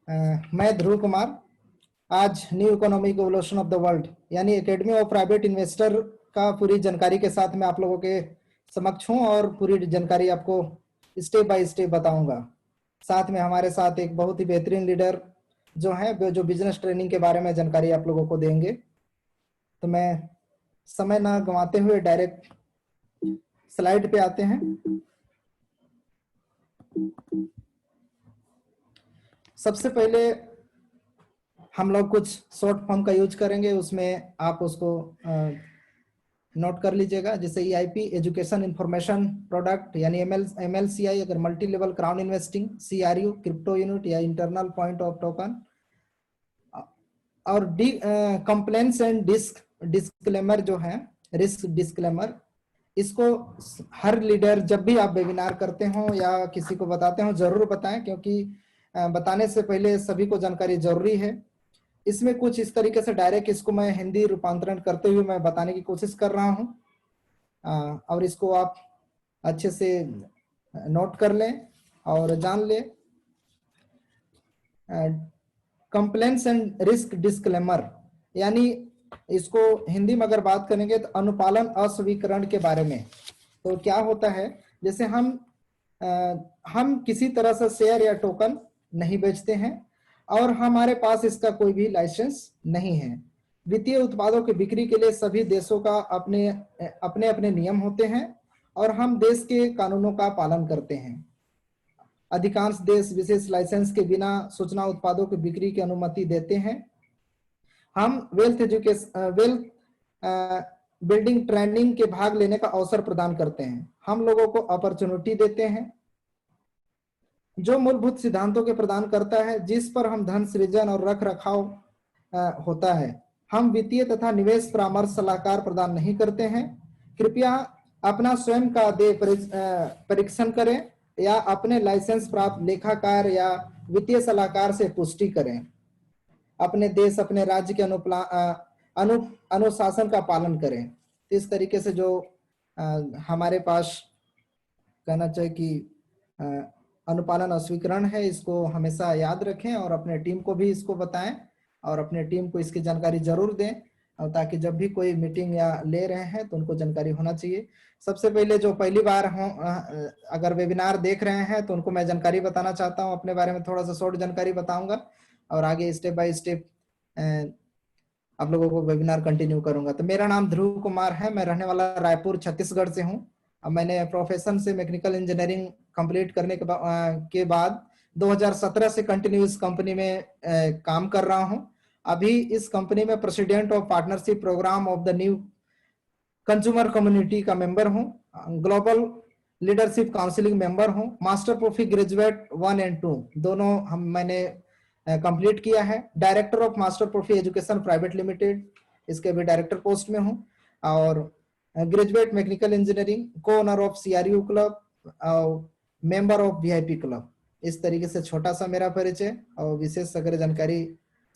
मैं ध्रुव कुमार आज new economic evolution of the world यानी एकेडमी ऑफ प्राइवेट इन्वेस्टर का पूरी जानकारी के साथ मैं आप लोगों के समक्ष हूं और पूरी जानकारी आपको स्टेप बाय स्टेप बताऊंगा। साथ में हमारे साथ एक बहुत ही बेहतरीन लीडर जो बिजनेस ट्रेनिंग के बारे में जानकारी आप लोगों को देंगे। तो मैं समय ना गंवाते हुए डायरेक्ट स्लाइड पे आते हैं। सबसे पहले हम लोग कुछ शॉर्ट फॉर्म का यूज करेंगे, उसमें आप उसको नोट कर लीजिएगा। जैसे EIP एजुकेशन इंफॉर्मेशन प्रोडक्ट यानी MLCI, अगर multi level crowd investing, CRU crypto unit या इंटरनल पॉइंट ऑफ टोकन, और कंप्लेंट्स एंड डिस्क्लेमर जो है रिस्क डिस्क्लेमर। इसको हर लीडर जब भी आप वेबिनार करते हो या किसी को बताते हो जरूर बताएं, क्योंकि बताने से पहले सभी को जानकारी जरूरी है। इसमें कुछ इस तरीके से डायरेक्ट इसको मैं हिंदी रूपांतरण करते हुए मैं बताने की कोशिश कर रहा हूं, और इसको आप अच्छे से नोट कर लें और जान लें। कंप्लेंट्स एंड रिस्क डिस्क्लेमर यानी इसको हिंदी में अगर बात करेंगे तो अनुपालन अस्वीकरण के बारे में। तो क्या होता है, जैसे हम किसी तरह से शेयर या टोकन नहीं बेचते हैं और हमारे पास इसका कोई भी लाइसेंस नहीं है। वित्तीय उत्पादों की बिक्री के लिए सभी देशों का अपने अपने नियम होते हैं और हम देश के कानूनों का पालन करते हैं। अधिकांश देश विशेष लाइसेंस के बिना सूचना उत्पादों की बिक्री की अनुमति देते हैं। हम वेल्थ बिल्डिंग ट्रेनिंग के भाग लेने का अवसर प्रदान करते हैं। हम लोगों को अपॉर्चुनिटी देते हैं जो मूलभूत सिद्धांतों के प्रदान करता है, जिस पर हम धन सृजन और रख रखाव होता है। हम वित्तीय तथा निवेश परामर्श सलाहकार प्रदान नहीं करते हैं। कृपया अपना स्वयं का देय परीक्षण करें या अपने लाइसेंस प्राप्त लेखाकार या वित्तीय सलाहकार से पुष्टि करें। अपने देश अपने राज्य के अनुशासन का पालन करें। इस तरीके से जो हमारे पास कहना चाहिए कि अनुपालन अस्वीकरण है, इसको हमेशा याद रखें और अपने टीम को भी इसको बताएं और अपने टीम को इसकी जानकारी जरूर दें, ताकि जब भी कोई मीटिंग या ले रहे हैं तो उनको जानकारी होना चाहिए। सबसे पहले जो पहली बार हो अगर वेबिनार देख रहे हैं तो उनको मैं जानकारी बताना चाहता हूं। अपने बारे में थोड़ा सा शॉर्ट जानकारी बताऊंगा और आगे स्टेप बाय स्टेप आप लोगों को वेबिनार कंटिन्यू करूंगा। तो मेरा नाम ध्रुव कुमार है, मैं रहने वाला रायपुर छत्तीसगढ़ से हूं। अब मैंने प्रोफेशन से मैकेनिकल इंजीनियरिंग कंप्लीट करने के बाद 2017 से कंटिन्यू इस कंपनी में काम कर रहा हूं। अभी इस कंपनी में president of partnership program of the new consumer community का मेंबर हूं, ग्लोबल लीडरशिप काउंसिलिंग मेंबर हूं, मास्टर प्रोफी ग्रेजुएट 1 और 2 दोनों मैंने कंप्लीट किया है। Director of master Profi education private limited, इसके भी डायरेक्टर पोस्ट में हूं, और graduate mechanical engineering, co-owner of CRU club और मेंबर ऑफ VIP क्लब। इस तरीके से छोटा सा मेरा परिचय। और विशेष अगर जानकारी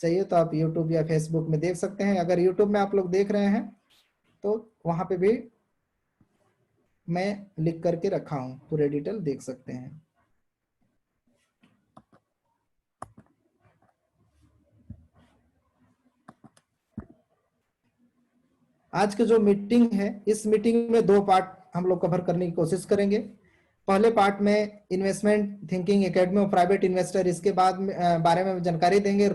चाहिए तो आप YouTube या Facebook में देख सकते हैं। अगर YouTube में आप लोग देख रहे हैं तो वहां पे भी मैं लिख करके रखा हूं, पूरे डिटेल देख सकते हैं। आज की जो मीटिंग है, इस मीटिंग में 2 पार्ट हम लोग कवर करने की कोशिश करेंगे। पहले पार्ट में investment thinking academy of private investor, इसके बाद बारे में जानकारी देंगे।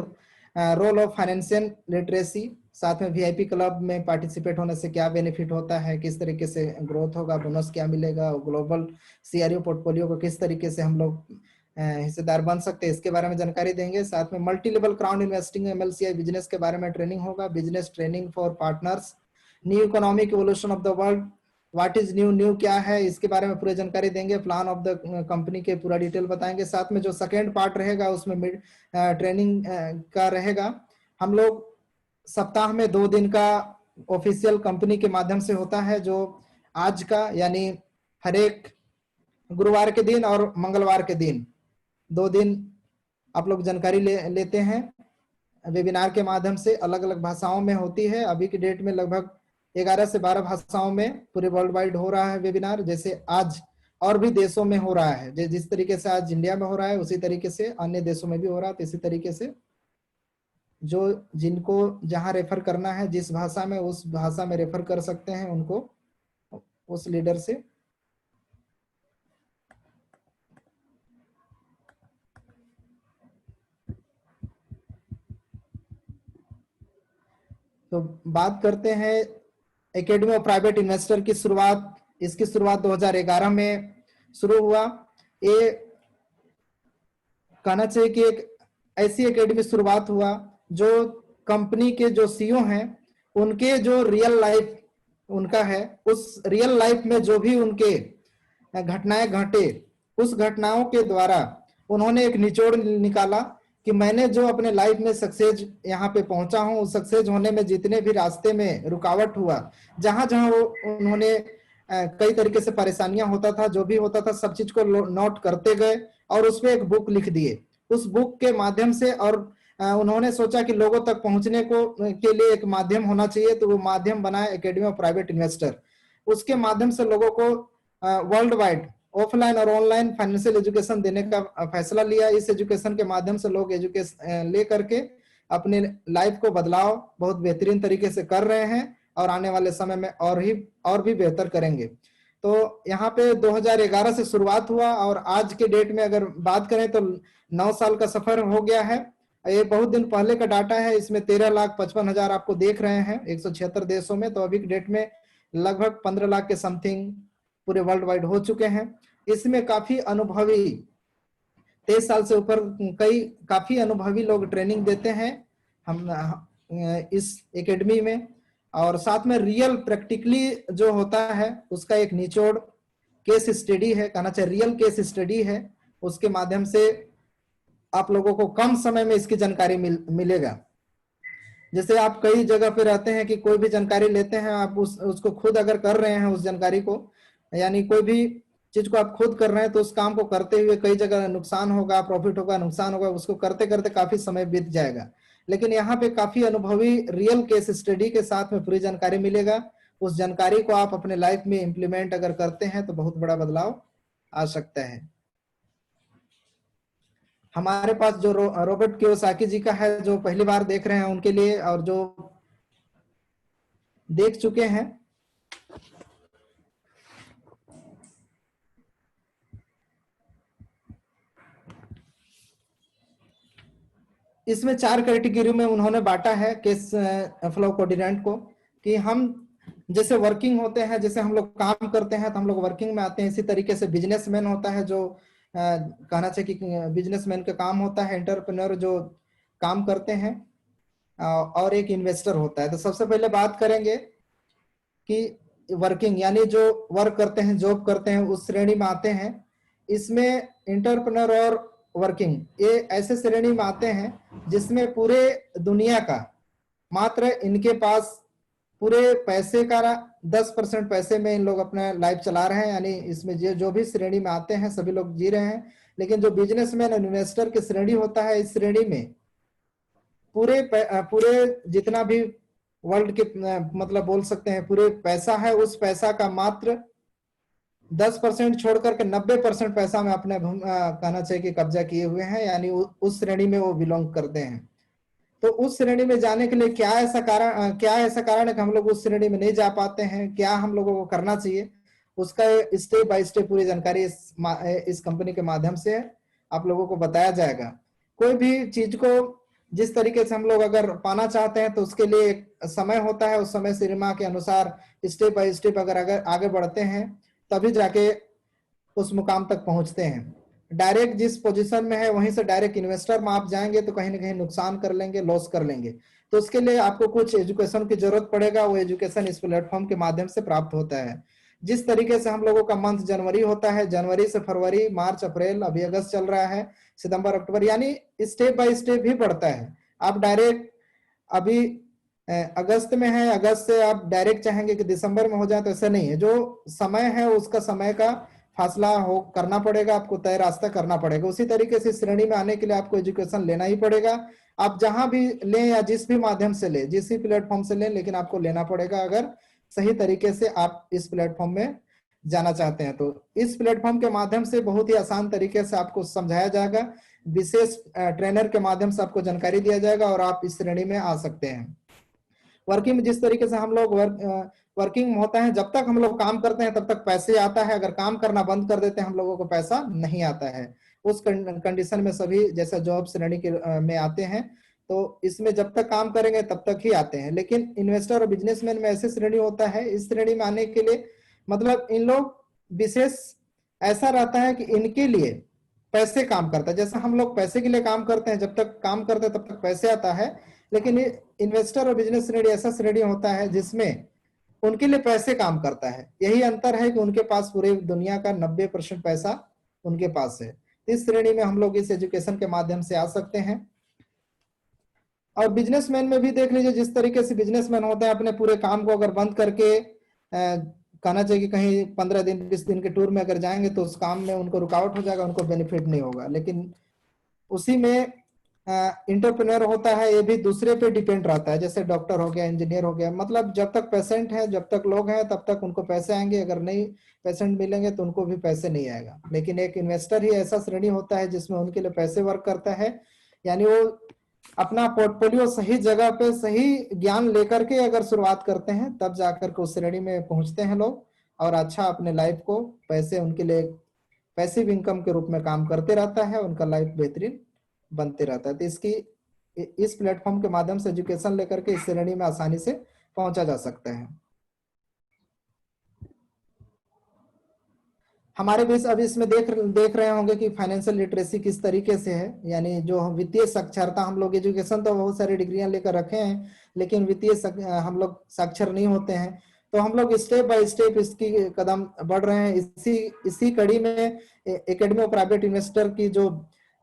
रोल ऑफ फाइनेंशियल लिटरेसी, साथ में VIP क्लब में पार्टिसिपेट होने से क्या बेनिफिट होता है, किस तरीके से ग्रोथ होगा, बोनस क्या मिलेगा, ग्लोबल CRU पोर्टफोलियो को किस तरीके से हम लोग हिस्सेदार बन सकते हैं, इसके बारे में जानकारी देंगे। साथ में multi level crowd investing MLCI business के बारे में ट्रेनिंग होगा, business training for partners, new economic evolution of the world, what is new क्या है, इसके बारे में पूरी जानकारी देंगे। प्लान ऑफ द कंपनी के पूरा डिटेल बताएंगे। साथ में जो सेकेंड पार्ट रहेगा उसमें ट्रेनिंग का रहेगा। हम लोग सप्ताह में 2 दिन का ऑफिशियल कंपनी के माध्यम से होता है, जो आज का यानी हर एक गुरुवार के दिन और मंगलवार के दिन 2 दिन आप लोग जानकारी लेते हैं वेबिनार के माध्यम से। अलग अलग भाषाओं में होती है। अभी की डेट में लगभग 11 से 12 भाषाओं में पूरे वर्ल्ड वाइड हो रहा है वेबिनार। जैसे आज और भी देशों में हो रहा है। जिस तरीके से आज इंडिया में हो रहा है उसी तरीके से अन्य देशों में भी हो रहा है। तो इसी तरीके से जो जिनको जहां रेफर करना है जिस भाषा में, उस भाषा में रेफर कर सकते हैं उनको उस लीडर से। तो बात करते हैं एकेडमी ऑफ प्राइवेट इन्वेस्टर की शुरुआत। इसकी शुरुआत 2011 में शुरू हुआ। ये कहना चाहिए कि एक ऐसी एकेडमी शुरुआत हुआ जो कंपनी के जो सीईओ हैं उनके जो रियल लाइफ उनका है, उस रियल लाइफ में जो भी उनके घटनाएं घटे, उस घटनाओं के द्वारा उन्होंने एक निचोड़ निकाला कि मैंने जो अपने लाइफ में सक्सेस यहाँ पे पहुंचा हूँ, उस सक्सेस होने में जितने भी रास्ते में रुकावट हुआ, जहां जहां वो उन्होंने कई तरीके से परेशानियां होता था, जो भी होता था सब चीज को नोट करते गए और उस पर एक बुक लिख दिए। उस बुक के माध्यम से और उन्होंने सोचा कि लोगों तक पहुंचने को के लिए एक माध्यम होना चाहिए, तो वो माध्यम बनाया एकेडमी ऑफ प्राइवेट इन्वेस्टर। उसके माध्यम से लोगों को वर्ल्ड वाइड ऑफलाइन और ऑनलाइन फाइनेंशियल एजुकेशन देने का फैसला लिया। इस एजुकेशन के माध्यम से लोग एजुकेशन ले करके अपने लाइफ को बदलाव बहुत बेहतरीन तरीके से कर रहे हैं और आने वाले समय में और भी बेहतर करेंगे। तो यहाँ पे 2011 से शुरुआत हुआ और आज के डेट में अगर बात करें तो 9 साल का सफर हो गया है। ये बहुत दिन पहले का डाटा है। इसमें 13,55,000 आपको देख रहे हैं 176 देशों में। तो अभी की डेट में लगभग 15 लाख के समथिंग पूरे वर्ल्ड वाइड हो चुके हैं। इसमें काफी अनुभवी 23 साल से ऊपर काफी अनुभवी लोग ट्रेनिंग देते हैं हम इस एकेडमी में। और साथ में रियल प्रैक्टिकली जो होता है उसका एक निचोड़ केस स्टडी है, कहना चाहिए रियल केस स्टडी है। उसके माध्यम से आप लोगों को कम समय में इसकी जानकारी मिलेगा। जैसे आप कई जगह पे रहते हैं कि कोई भी जानकारी लेते हैं, आप उसको खुद अगर कर रहे हैं उस जानकारी को, यानी कोई भी चीज को आप खुद कर रहे हैं तो उस काम को करते हुए कई जगह नुकसान होगा, प्रॉफिट होगा, नुकसान होगा, उसको करते करते काफी समय बीत जाएगा। लेकिन यहाँ पे काफी अनुभवी रियल केस स्टडी के साथ में पूरी जानकारी मिलेगा। उस जानकारी को आप अपने लाइफ में इम्प्लीमेंट अगर करते हैं तो बहुत बड़ा बदलाव आ सकता है। हमारे पास जो रॉबर्ट कियोसाकी जी का है, जो पहली बार देख रहे हैं उनके लिए, और जो देख चुके हैं, इसमें 4 कैटेगरी में उन्होंने बांटा है केस फ्लो कोऑर्डिनेट को। कि हम जैसे वर्किंग होते हैं, जैसे हम लोग काम करते हैं तो हम लोग वर्किंग में आते हैं। इसी तरीके से बिजनेसमैन होता है जो कहना चाहिए कि बिजनेसमैन का काम होता है, एंटरप्रेन्योर जो काम करते हैं, और एक इन्वेस्टर होता है। तो सबसे पहले बात करेंगे कि वर्किंग यानी जो वर्क करते हैं, जॉब करते हैं, उस श्रेणी में आते हैं। इसमें इंटरप्रेन्योर और वर्किंग ये ऐसे श्रेणी में आते हैं जिसमें पूरे दुनिया का मात्र इनके पास पूरे पैसे का 10% पैसे में इन लोग अपना लाइफ चला रहे हैं। यानी इसमें जो भी श्रेणी में आते हैं सभी लोग जी रहे हैं। लेकिन जो बिजनेसमैन और इन्वेस्टर की श्रेणी होता है, इस श्रेणी में पूरे जितना भी वर्ल्ड के मतलब बोल सकते हैं पूरे पैसा है, उस पैसा का मात्र 10% छोड़ करके 90% पैसा में अपने कहना चाहिए कि कब्जा किए हुए हैं। यानी उस श्रेणी में वो बिलोंग करते हैं। तो उस श्रेणी में जाने के लिए क्या ऐसा कारण है कि हम लोग उस श्रेणी में नहीं जा पाते हैं, क्या हम लोगों को करना चाहिए, उसका स्टेप बाय स्टेप पूरी जानकारी इस कंपनी के माध्यम से आप लोगों को बताया जाएगा। कोई भी चीज को जिस तरीके से हम लोग अगर पाना चाहते हैं तो उसके लिए एक समय होता है। उस समय सीमा के अनुसार स्टेप बाय स्टेप अगर आगे बढ़ते हैं तभी जाके उस मुकाम तक पहुंचते हैं। डायरेक्ट जिस पोजीशन में है वहीं से डायरेक्ट इन्वेस्टर में आप जाएंगे तो कहीं ना कहीं नुकसान कर लेंगे, लॉस कर लेंगे। तो उसके लिए आपको कुछ एजुकेशन की जरूरत पड़ेगा। वो एजुकेशन इस प्लेटफॉर्म के माध्यम से प्राप्त होता है। जिस तरीके से हम लोगों का मंथ जनवरी होता है, जनवरी से फरवरी, मार्च, अप्रैल, अभी अगस्त चल रहा है, सितंबर, अक्टूबर, यानी स्टेप बाय स्टेप ही बढ़ता है। आप डायरेक्ट अभी अगस्त में है, अगस्त से आप डायरेक्ट चाहेंगे कि दिसंबर में हो जाए तो ऐसा नहीं है। जो समय है उसका समय का फासला हो करना पड़ेगा, आपको तय रास्ता करना पड़ेगा। उसी तरीके से श्रेणी में आने के लिए आपको एजुकेशन लेना ही पड़ेगा। आप जहां भी लें या जिस भी माध्यम से लें, जिस भी प्लेटफॉर्म से लें, लेकिन आपको लेना पड़ेगा अगर सही तरीके से आप इस प्लेटफॉर्म में जाना चाहते हैं। तो इस प्लेटफॉर्म के माध्यम से बहुत ही आसान तरीके से आपको समझाया जाएगा, विशेष ट्रेनर के माध्यम से आपको जानकारी दिया जाएगा और आप इस श्रेणी में आ सकते हैं। वर्किंग में जिस तरीके से हम लोग वर्किंग होता है, जब तक हम लोग काम करते हैं तब तक पैसे आता है, अगर काम करना बंद कर देते हैं हम लोगों को पैसा नहीं आता है। उस कंडीशन में सभी जैसा जॉब श्रेणी के में आते हैं, तो इसमें जब तक काम करेंगे तब तक ही आते हैं। लेकिन इन्वेस्टर और बिजनेसमैन में ऐसे श्रेणी होता है, इस श्रेणी में आने के लिए मतलब इन लोग विशेष ऐसा रहता है कि इनके लिए पैसे काम करता है। जैसा हम लोग पैसे के लिए काम करते हैं, जब तक काम करते हैं तब तक पैसे आता है, लेकिन इन्वेस्टर और बिजनेस श्रेणी ऐसा श्रेणी होता है जिसमें उनके लिए पैसे काम करता है। यही अंतर है कि उनके पास पूरे दुनिया का 90% पैसा उनके पास है। इस श्रेणी में हम लोग इस एजुकेशन के माध्यम से आ सकते हैं। और बिजनेसमैन में भी देख लीजिए, जिस तरीके से बिजनेसमैन होते हैं अपने पूरे काम को अगर बंद करके कहना चाहिए कि कहीं 15 दिन 20 दिन के टूर में अगर जाएंगे तो उस काम में उनको रुकावट हो जाएगा, उनको बेनिफिट नहीं होगा। लेकिन उसी में इंटरप्रेन्योर होता है, ये भी दूसरे पे डिपेंड रहता है, जैसे डॉक्टर हो गया, इंजीनियर हो गया, मतलब जब तक पेशेंट है, जब तक लोग हैं तब तक उनको पैसे आएंगे, अगर नहीं पेशेंट मिलेंगे तो उनको भी पैसे नहीं आएगा। लेकिन एक इन्वेस्टर ही ऐसा श्रेणी होता है जिसमें उनके लिए पैसे वर्क करता है, यानी वो अपना पोर्टफोलियो सही जगह पे सही ज्ञान लेकर के अगर शुरुआत करते हैं तब जाकर के उस श्रेणी में पहुंचते हैं लोग, और अच्छा अपने लाइफ को पैसे उनके लिए पैसिव इनकम के रूप में काम करते रहता है, उनका लाइफ बेहतरीन बनते रहता है। तो इस प्लेटफॉर्म के माध्यम से एजुकेशन लेकर के इस श्रेणी में आसानी से पहुंचा जा सकता है। हमारे बीच अभी इसमें देख रहे होंगे कि फाइनेंशियल लिटरेसी किस तरीके से है, यानी जो वित्तीय साक्षरता, हम लोग एजुकेशन तो बहुत सारी डिग्रियां लेकर रखे हैं, लेकिन वित्तीय हम लोग साक्षर नहीं होते हैं। तो हम लोग स्टेप बाय स्टेप इसकी कदम बढ़ रहे हैं। इसी कड़ी में एकेडमी ऑफ प्राइवेट इन्वेस्टर की जो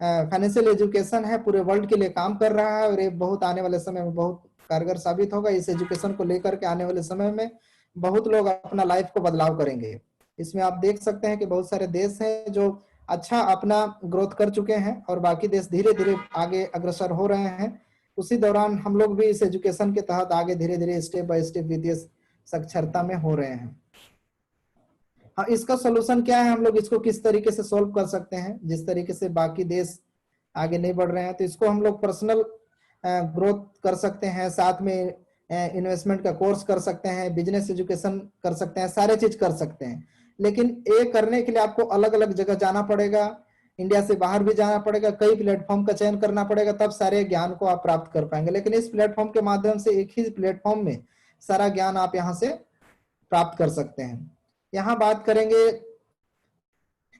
फाइनेंशियल एजुकेशन है पूरे वर्ल्ड के लिए काम कर रहा है, और ये बहुत आने वाले समय में बहुत कारगर साबित होगा। इस एजुकेशन को लेकर के आने वाले समय में बहुत लोग अपना लाइफ को बदलाव करेंगे। इसमें आप देख सकते हैं कि बहुत सारे देश हैं जो अच्छा अपना ग्रोथ कर चुके हैं और बाकी देश धीरे धीरे आगे अग्रसर हो रहे हैं। उसी दौरान हम लोग भी इस एजुकेशन के तहत आगे धीरे धीरे स्टेप बाय स्टेप वित्तीय साक्षरता में हो रहे हैं। हाँ, इसका सोल्यूशन क्या है, हम लोग इसको किस तरीके से सोल्व कर सकते हैं। जिस तरीके से बाकी देश आगे नहीं बढ़ रहे हैं, तो इसको हम लोग पर्सनल ग्रोथ कर सकते हैं, साथ में इन्वेस्टमेंट का कोर्स कर सकते हैं, बिजनेस एजुकेशन कर सकते हैं, सारे चीज कर सकते हैं। लेकिन ये करने के लिए आपको अलग अलग जगह जाना पड़ेगा, इंडिया से बाहर भी जाना पड़ेगा, कई प्लेटफॉर्म का चयन करना पड़ेगा, तब सारे ज्ञान को आप प्राप्त कर पाएंगे। लेकिन इस प्लेटफॉर्म के माध्यम से एक ही प्लेटफॉर्म में सारा ज्ञान आप यहाँ से प्राप्त कर सकते हैं। यहाँ बात करेंगे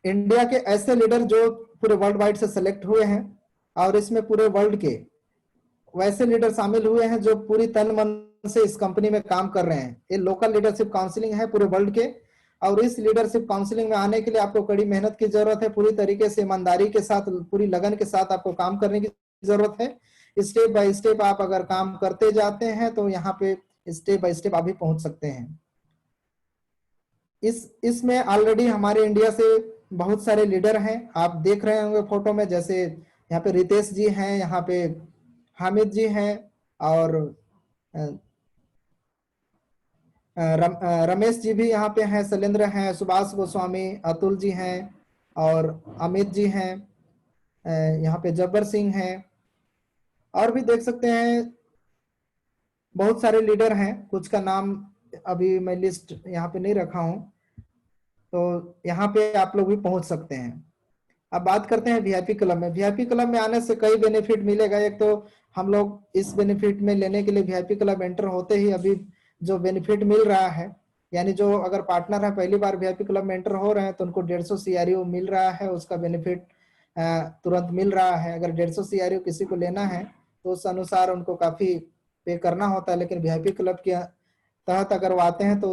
इंडिया के ऐसे लीडर जो पूरे वर्ल्ड वाइड से सिलेक्ट हुए हैं, और इसमें पूरे वर्ल्ड के वैसे लीडर शामिल हुए हैं जो पूरी तन मन से इस कंपनी में काम कर रहे हैं। ये लोकल लीडरशिप काउंसलिंग है पूरे वर्ल्ड के, और इस लीडरशिप काउंसलिंग में आने के लिए आपको कड़ी मेहनत की जरूरत है, पूरी तरीके से ईमानदारी के साथ, पूरी लगन के साथ आपको काम करने की जरूरत है। स्टेप बाय स्टेप आप अगर काम करते जाते हैं तो यहाँ पे स्टेप बाय स्टेप आप भी पहुंच सकते हैं। इसमें ऑलरेडी हमारे इंडिया से बहुत सारे लीडर हैं, आप देख रहे होंगे फोटो में, जैसे यहाँ पे रितेश जी हैं, यहाँ पे हामिद जी हैं, और रमेश जी भी यहाँ पे हैं, शैलेंद्र हैं, सुभाष गोस्वामी, अतुल जी हैं, और अमित जी हैं, यहाँ पे जब्बर सिंह हैं, और भी देख सकते हैं बहुत सारे लीडर हैं। कुछ का नाम अभी मैं लिस्ट यहाँ पे नहीं रखा हूँ, तो यहाँ पे आप लोग भी पहुंच सकते हैं। अब बात करते हैं वीआईपी क्लब में। वीआईपी क्लब में आने से कई बेनिफिट मिलेगा। एक तो हम लोग इस बेनिफिट में लेने के लिए वीआईपी क्लब एंटर होते ही अभी जो बेनिफिट मिल रहा है, यानी जो अगर पार्टनर है पहली बार वीआईपी क्लब में एंटर हो रहे हैं तो उनको 150 सीआरयू मिल रहा है, उसका बेनिफिट तुरंत मिल रहा है। अगर 150 सीआरयू किसी को लेना है तो उस अनुसार उनको काफी पे करना होता है, लेकिन वीआईपी क्लब के तहत अगर वो आते हैं तो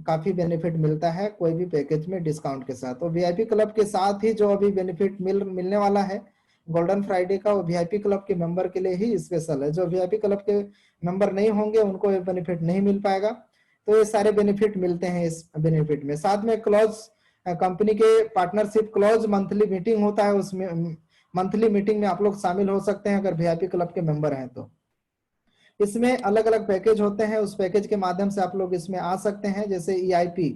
काफी बेनिफिट मिलता है कोई भी पैकेज में डिस्काउंट के साथ। तो वीआईपी क्लब के साथ ही जो अभी बेनिफिट मिलने वाला है गोल्डन फ्राइडे का, वो वीआईपी क्लब के मेंबर के लिए ही स्पेशल है। जो वीआईपी क्लब के मेंबर नहीं होंगे उनको ये बेनिफिट नहीं मिल पाएगा। तो ये सारे बेनिफिट मिलते हैं इस बेनिफिट में। साथ में क्लोज कंपनी के पार्टनरशिप क्लोज मंथली मीटिंग होता है, उसमें मंथली मीटिंग में आप लोग शामिल हो सकते हैं अगर वीआईपी क्लब के मेंबर हैं तो। इसमें अलग अलग पैकेज होते हैं, उस पैकेज के माध्यम से आप लोग इसमें आ सकते हैं। जैसे ईआईपी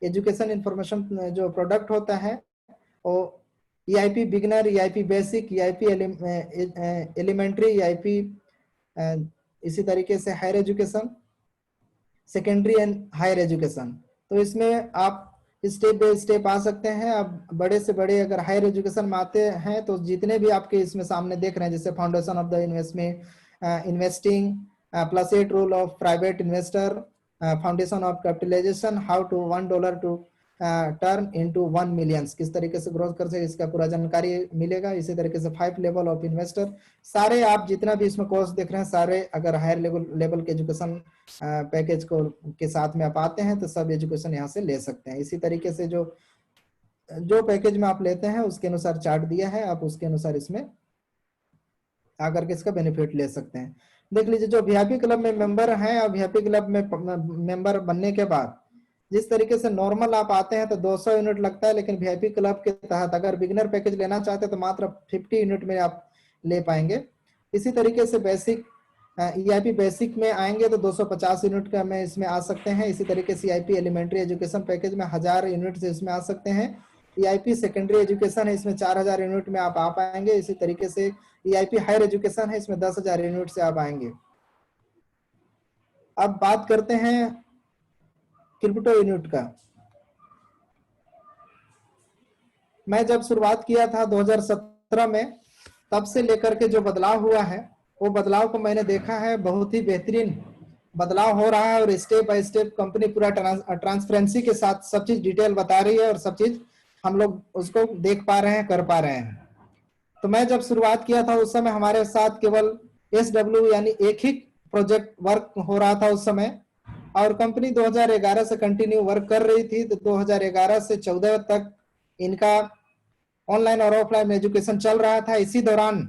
एजुकेशन इंफॉर्मेशन जो प्रोडक्ट होता है वो EIP beginner, EIP basic, EIP elementary, EIP इसी तरीके से higher education, secondary and higher education. तो इसमें आप स्टेप बाय स्टेप आ सकते हैं। अब बड़े से बड़े अगर हायर एजुकेशन में आते हैं तो जितने भी आपके इसमें सामने देख रहे हैं, जैसे foundation of the investing, plus 8 rule of private investor, foundation of capitalization, how to $1 to turn into 1 million, किस तरीके से ग्रोथ कर सकते इसका पूरा जानकारी मिलेगा। इसी तरीके से 5 लेवल ऑफ इन्वेस्टर, सारे आप जितना भी इसमें कोर्स देख रहे हैं सारे अगर हायर लेवल के एजुकेशन पैकेज को के साथ में आप आते हैं तो सब एजुकेशन यहाँ से ले सकते हैं। इसी तरीके से जो पैकेज में आप लेते हैं उसके अनुसार चार्ट दिया है, आप उसके अनुसार इसमें आकर के इसका बेनिफिट ले सकते हैं। देख लीजिए जो VIP क्लब में मेंबर हैं और VIP क्लब में मेंबर बनने के बाद जिस तरीके से नॉर्मल आप आते हैं तो 200 यूनिट लगता है, लेकिन VIP क्लब के तहत अगर बिगिनर पैकेज लेना चाहते हैं तो मात्र 50 यूनिट में आप ले पाएंगे। इसी तरीके से बेसिक EIP बेसिक में आएंगे तो 250 यूनिट का में इसमें आ सकते हैं। इसी तरीके से EIP एलिमेंट्री एजुकेशन पैकेज में 1000 यूनिट से इसमें आ सकते हैं। EIP सेकेंडरी एजुकेशन है, इसमें 4000 यूनिट में आप आ पाएंगे। इसी तरीके से EIP हायर एजुकेशन है, इसमें 10,000 यूनिट से आप आएंगे। अब बात करते हैं क्रिप्टो यूनिट का। मैं जब शुरुआत किया था 2017 में, तब से लेकर के जो बदलाव हुआ है वो बदलाव को मैंने देखा है, बहुत ही बेहतरीन बदलाव हो रहा है और स्टेप बाय स्टेप कंपनी पूरा ट्रांसपेरेंसी के साथ सब चीज डिटेल बता रही है और सब चीज हम लोग उसको देख पा रहे हैं, कर पा रहे हैं। तो मैं जब शुरुआत किया था उस समय हमारे साथ केवल SW यानी एक ही प्रोजेक्ट वर्क हो रहा था उस समय, और कंपनी 2011 से कंटिन्यू वर्क कर रही थी। तो 2011 से 14 तक इनका ऑनलाइन और ऑफलाइन एजुकेशन चल रहा था। इसी दौरान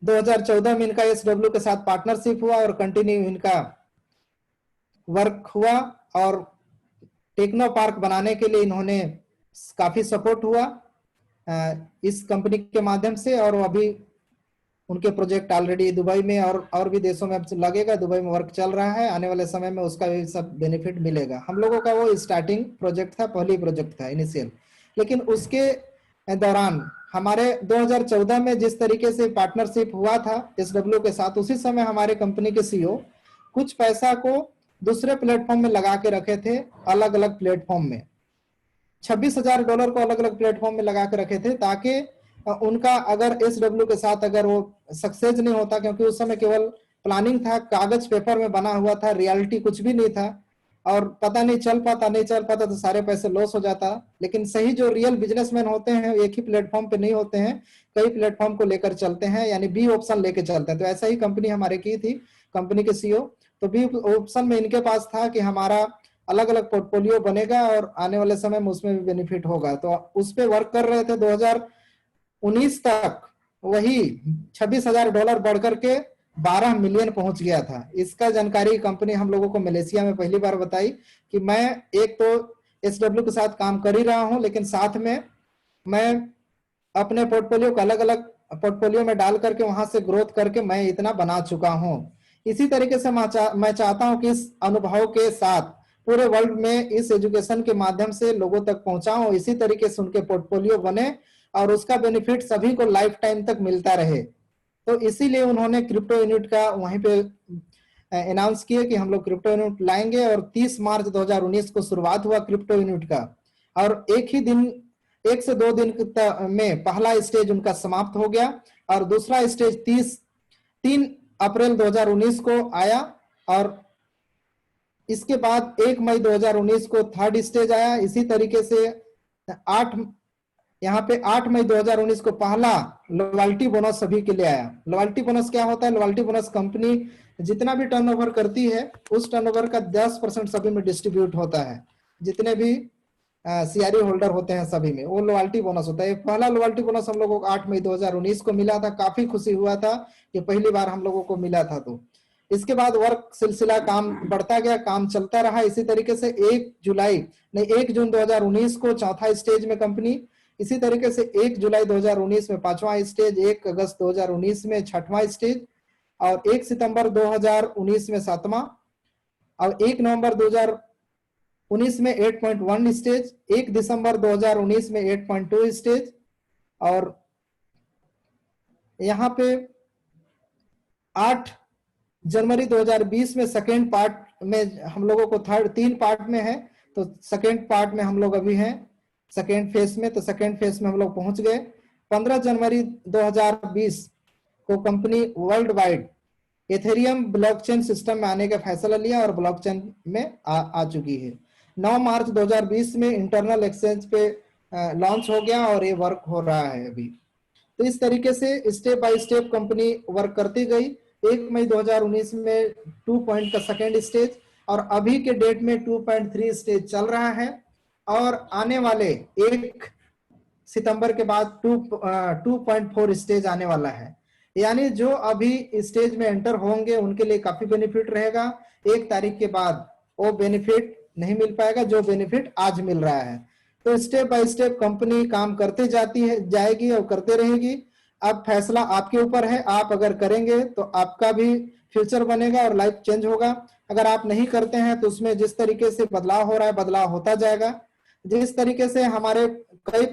2014 में इनका SW के साथ पार्टनरशिप हुआ और कंटिन्यू इनका वर्क हुआ और टेक्नो पार्क बनाने के लिए इन्होंने काफी सपोर्ट हुआ इस कंपनी के माध्यम से। और अभी उनके प्रोजेक्ट ऑलरेडी दुबई में और भी देशों में अब लगेगा। दुबई में वर्क चल रहा है, आने वाले समय में उसका भी सब बेनिफिट मिलेगा। हम लोगों का वो स्टार्टिंग प्रोजेक्ट था, पहली प्रोजेक्ट था इनिशियल, लेकिन उसके दौरान हमारे 2014 में जिस तरीके से पार्टनरशिप हुआ था SW के साथ, उसी समय हमारे कंपनी के CEO कुछ पैसा को दूसरे प्लेटफॉर्म में लगा के रखे थे, अलग अलग प्लेटफॉर्म में $26,000 को अलग अलग प्लेटफॉर्म में लगा के रखे थे, ताकि उनका अगर SW के साथ अगर वो सक्सेस नहीं होता, क्योंकि उस समय केवल प्लानिंग था, कागज पेपर में बना हुआ था, रियलिटी कुछ भी नहीं था और पता नहीं चल पाता तो सारे पैसे लॉस हो जाता। लेकिन सही जो रियल बिजनेसमैन होते हैं एक ही प्लेटफॉर्म पे नहीं होते हैं, कई प्लेटफॉर्म को लेकर चलते हैं, यानी B ऑप्शन लेके चलते हैं। तो ऐसा ही कंपनी हमारे की थी, कंपनी के CEO। तो B ऑप्शन में इनके पास था कि हमारा अलग अलग पोर्टफोलियो बनेगा और आने वाले समय में उसमें भी बेनिफिट होगा। तो उस पर वर्क कर रहे थे। 2019 तक वही $26,000 बढ़कर के 12 मिलियन पहुंच गया था। इसका जानकारी कंपनी हम लोगों को मलेशिया में पहली बार बताई कि मैं एक तो SW के साथ काम कर ही रहा हूं, लेकिन साथ में मैं अपने पोर्टफोलियो को अलग अलग पोर्टफोलियो में डाल करके वहां से ग्रोथ करके मैं इतना बना चुका हूं। इसी तरीके से मैं चाहता हूं कि इस अनुभव के साथ पूरे वर्ल्ड में इस एजुकेशन के माध्यम से लोगों तक पहुंचाऊं, इसी तरीके से उनके पोर्टफोलियो बने और उसका बेनिफिट सभी को लाइफ टाइम तक मिलता रहे। तो इसीलिए उन्होंने क्रिप्टो यूनिट का वहीं पे अनाउंस किया कि हम लोग क्रिप्टो यूनिट लाएंगे और 30 मार्च 2019 को शुरुआत हुआ क्रिप्टो यूनिट का। और एक ही दिन, 1 से 2 दिन में पहला स्टेज उनका समाप्त हो गया और दूसरा स्टेज 3 अप्रैल 2019 को आया और इसके बाद 1 मई 2019 को थर्ड स्टेज आया। इसी तरीके से 8 मई 2019 को पहला लॉयल्टी बोनस सभी के लिए आया। लॉयल्टी बोनस क्या होता है? लॉयल्टी बोनस कंपनी जितना भी टर्नओवर करती है उस टर्नओवर का 10% सभी में डिस्ट्रीब्यूट होता है। जितने भी CRE होल्डर होते हैं सभी में वो लॉयल्टी बोनस होता है। पहला लॉयल्टी बोनस हम लोगों को 8 मई 2019 को मिला था। काफी खुशी हुआ था कि पहली बार हम लोगों को मिला था। तो इसके बाद वर्क सिलसिला काम बढ़ता गया, काम चलता रहा। इसी तरीके से 1 जून 2019 को चौथा स्टेज में कंपनी, इसी तरीके से 1 जुलाई 2019 में 5वां स्टेज, 1 अगस्त 2019 में 6वां स्टेज और 1 सितंबर 2019 में 7वां और 1 नवंबर 2019 में 8.1 स्टेज, 1 दिसंबर 2019 में 8.2 स्टेज, और यहाँ पे 8 जनवरी 2020 में सेकेंड पार्ट में हम लोगों को 3 पार्ट में है, तो सेकेंड पार्ट में हम लोग अभी हैं सेकेंड फेज में, तो सेकेंड फेज में हम लोग पहुंच गए। 15 जनवरी 2020 को company world wide Ethereum blockchain system में आने का फैसला लिया और ब्लॉकचेन में आ चुकी है। 9 मार्च 2020 में इंटरनल एक्सचेंज पे लॉन्च हो गया और ये वर्क हो रहा है अभी। तो इस तरीके से step by step company work करती गई। 1 मई 2019 में 2 पॉइंट का सेकेंड स्टेज, और अभी के डेट में 2.3 स्टेज चल रहा है, और आने वाले 1 सितंबर के बाद 2.4 स्टेज आने वाला है। यानी जो अभी स्टेज में एंटर होंगे उनके लिए काफी बेनिफिट रहेगा। 1 तारीख के बाद वो बेनिफिट नहीं मिल पाएगा जो बेनिफिट आज मिल रहा है। तो स्टेप बाय स्टेप कंपनी काम करते जाएगी और करते रहेगी। अब फैसला आपके ऊपर है, आप अगर करेंगे तो आपका भी फ्यूचर बनेगा और लाइफ चेंज होगा। अगर आप नहीं करते हैं तो उसमें जिस तरीके से बदलाव हो रहा है बदलाव होता जाएगा। जिस तरीके से हमारे कई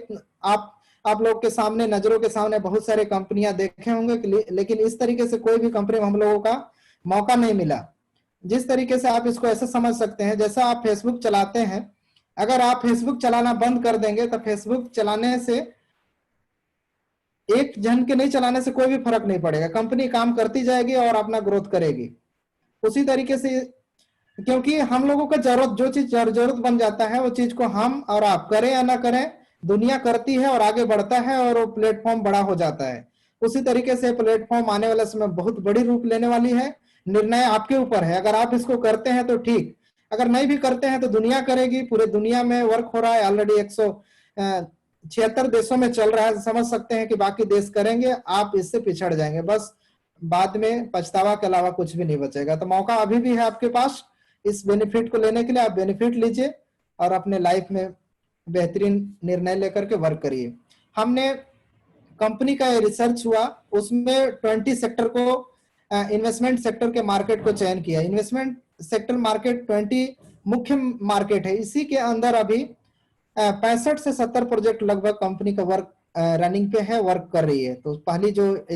आप लोग के सामने, नजरों के सामने बहुत सारे कंपनियां देखे होंगे, लेकिन इस तरीके से कोई भी कंपनी में हम लोगों का मौका नहीं मिला। जिस तरीके से आप इसको ऐसे समझ सकते हैं, जैसा आप फेसबुक चलाते हैं, अगर आप फेसबुक चलाना बंद कर देंगे तो फेसबुक चलाने से, एक जन के नहीं चलाने से कोई भी फर्क नहीं पड़ेगा, कंपनी काम करती जाएगी और अपना ग्रोथ करेगी। उसी तरीके से, क्योंकि हम लोगों का जो चीज जरूरत बन जाता है वो चीज को हम और आप करें या ना करें, दुनिया करती है और आगे बढ़ता है और वो प्लेटफॉर्म बड़ा हो जाता है। उसी तरीके से प्लेटफॉर्म आने वाले समय बहुत बड़ी रूप लेने वाली है। निर्णय आपके ऊपर है, अगर आप इसको करते हैं तो ठीक, अगर नहीं भी करते हैं तो दुनिया करेगी। पूरे दुनिया में वर्क हो रहा है, ऑलरेडी 176 देशों में चल रहा है। समझ सकते हैं कि बाकी देश करेंगे, आप इससे पिछड़ जाएंगे, बस बाद में पछतावा के अलावा कुछ भी नहीं बचेगा। तो मौका अभी भी है आपके पास, इस बेनिफिट को लेने के लिए आप बेनिफिट लीजिए और अपने लाइफ में बेहतरीन निर्णय लेकर के वर्क करिए। हमने कंपनी का रिसर्च हुआ, उसमें 20 सेक्टर को, इन्वेस्टमेंट सेक्टर के मार्केट को चयन किया। इन्वेस्टमेंट सेक्टर मार्केट 20 मुख्य मार्केट है। इसी के अंदर अभी 65 से 70 प्रोजेक्ट लगभग कंपनी का वर्क रनिंग पे है, वर्क कर रही है। तो पहली जो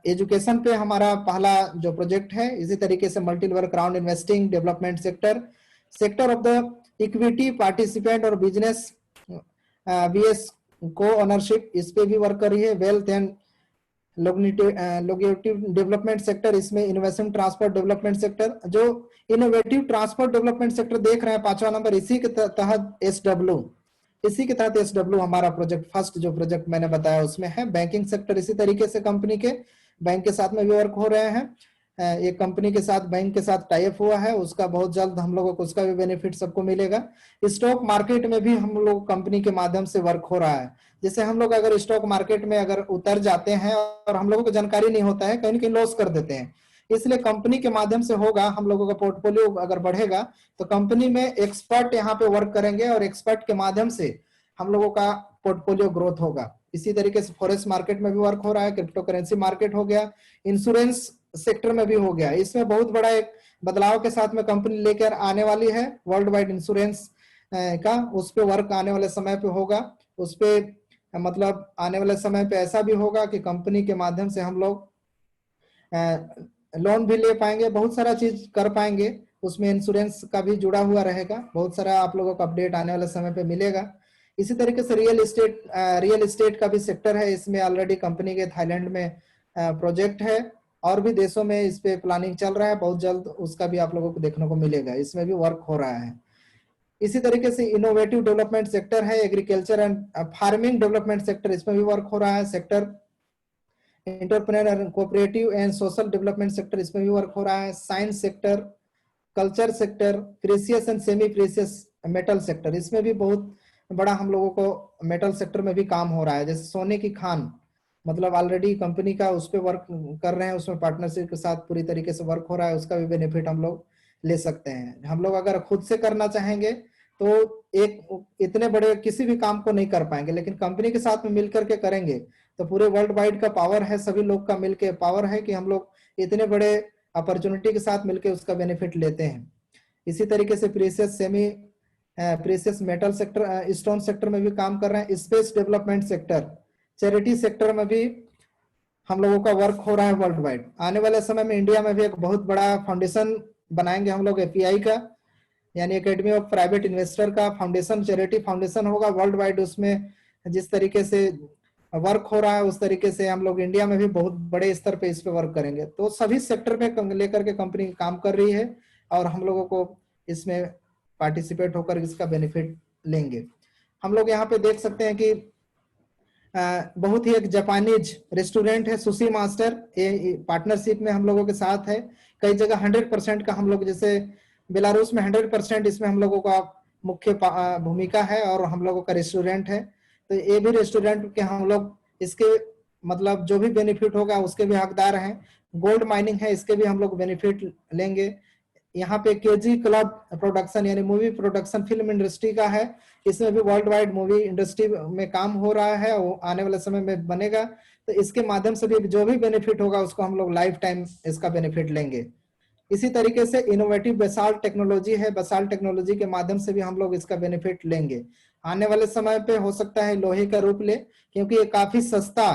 एजुकेशन पे हमारा पहला जो प्रोजेक्ट है, इसी तरीके से multi level crowd investing development sector of the equity participant और बिजनेस बीएस को ओनरशिप, इस पे भी वर्क कर रही है। वेल्थ एंड लोगेटिव डेवलपमेंट सेक्टर, इसमें इनोवेशन ट्रांसपोर्ट डेवलपमेंट सेक्टर, जो इनोवेटिव ट्रांसपोर्ट डेवलपमेंट सेक्टर देख रहे हैं 5वां नंबर, इसी के तहत एसडब्ल्यू हमारा प्रोजेक्ट, फर्स्ट जो प्रोजेक्ट मैंने बताया उसमें है। बैंकिंग सेक्टर, इसी तरीके से कंपनी के बैंक के साथ में भी वर्क हो रहे हैं। एक कंपनी के साथ, बैंक के साथ टाई अप हुआ है, उसका बहुत जल्द हम लोगों को उसका भी बेनिफिट सबको मिलेगा। स्टॉक मार्केट में भी हम लोग कंपनी के माध्यम से वर्क हो रहा है। जैसे हम लोग अगर स्टॉक मार्केट में अगर उतर जाते हैं और हम लोगों को जानकारी नहीं होता है, कहीं ना कहीं लॉस कर देते हैं, इसलिए कंपनी के माध्यम से होगा, हम लोगों का पोर्टफोलियो अगर बढ़ेगा तो कंपनी में एक्सपर्ट यहाँ पे वर्क करेंगे और एक्सपर्ट के माध्यम से हम लोगों का पोर्टफोलियो ग्रोथ होगा। इसी तरीके से फॉरेक्स मार्केट में भी वर्क हो रहा है, क्रिप्टो करेंसी मार्केट हो गया, इंश्योरेंस सेक्टर में भी हो गया। इसमें बहुत बड़ा एक बदलाव के साथ में कंपनी लेकर आने वाली है, वर्ल्ड वाइड इंश्योरेंस का, उस पे वर्क आने वाले समय पे होगा। उस पे मतलब आने वाले समय पे ऐसा भी होगा कि कंपनी के माध्यम से हम लोग लोन भी ले पाएंगे, बहुत सारा चीज कर पाएंगे। उसमें इंश्योरेंस का भी जुड़ा हुआ रहेगा, बहुत सारा आप लोगों को अपडेट आने वाले समय पे मिलेगा। इसी तरीके से रियल एस्टेट का भी सेक्टर है, इसमें ऑलरेडी कंपनी के थाईलैंड में प्रोजेक्ट है और भी देशों में इस पे प्लानिंग चल रहा है, बहुत जल्द उसका भी आप लोगों को देखने को मिलेगा, इसमें भी वर्क हो रहा है। इसी तरीके से इनोवेटिव डेवलपमेंट सेक्टर है, agriculture and farming development sector, इसमें भी वर्क हो रहा है। Sector entrepreneur cooperative and social development sector, इसमें भी वर्क हो रहा है। Science sector, culture sector, precious and semi precious metal sector, इसमें भी बहुत बड़ा हम लोगों को मेटल सेक्टर में भी काम हो रहा है। जैसे सोने की खान, मतलब ऑलरेडी कंपनी का उस पर वर्क कर रहे हैं, उसमें पार्टनरशिप के साथ पूरी तरीके से वर्क हो रहा है, उसका भी बेनिफिट हम लोग ले सकते हैं। हम लोग अगर खुद से करना चाहेंगे तो एक इतने बड़े किसी भी काम को नहीं कर पाएंगे, लेकिन कंपनी के साथ में मिलकर के करेंगे तो पूरे वर्ल्ड वाइड का पावर है, सभी लोग का मिलके पावर है कि हम लोग इतने बड़े अपॉर्चुनिटी के साथ मिलके उसका बेनिफिट लेते हैं। इसी तरीके से precious semi precious metal sector, stone sector में भी काम कर रहे हैं। Space development sector, charity sector में भी हम लोगों का वर्क हो रहा है वर्ल्ड वाइड। आने वाले समय में इंडिया में भी एक बहुत बड़ा फाउंडेशन बनाएंगे हम लोग एपीआई का, यानी एकेडमी ऑफ प्राइवेट इन्वेस्टर का फाउंडेशन, चैरिटी फाउंडेशन होगा वर्ल्ड वाइड। उसमें जिस तरीके से वर्क हो रहा है उस तरीके से हम लोग इंडिया में भी बहुत बड़े स्तर पे इस पे वर्क करेंगे। तो सभी सेक्टर पे लेकर के कंपनी काम कर रही है और हम लोगों को इसमें पार्टिसिपेट होकर इसका बेनिफिट लेंगे। हम लोग यहाँ पे देख सकते हैं कि बहुत ही एक जापानीज रेस्टोरेंट है सुशी मास्टर, ये पार्टनरशिप में हम लोगों के साथ है। कई जगह 100% का हम लोग, जैसे बेलारूस में 100% इसमें हम लोगों का मुख्य भूमिका है और हम लोगों का रेस्टोरेंट है। तो ये भी रेस्टोरेंट के हम लोग इसके मतलब जो भी बेनिफिट होगा उसके भी हकदार हैं। गोल्ड माइनिंग है, इसके भी हम लोग बेनिफिट लेंगे। यहाँ पे केजी क्लब प्रोडक्शन यानी मूवी प्रोडक्शन फिल्म इंडस्ट्री का है, इसमें भी वर्ल्ड वाइड मूवी इंडस्ट्री में काम हो रहा है, वो आने वाले समय में बनेगा। तो इसके माध्यम से भी जो भी बेनिफिट होगा उसको हम लोग लाइफ टाइम इसका बेनिफिट लेंगे। इसी तरीके से इनोवेटिव बेसाल्ट टेक्नोलॉजी है, बेसाल्ट टेक्नोलॉजी के माध्यम से भी हम लोग इसका बेनिफिट लेंगे। आने वाले समय पे हो सकता है लोहे का रूप ले, क्योंकि ये काफी सस्ता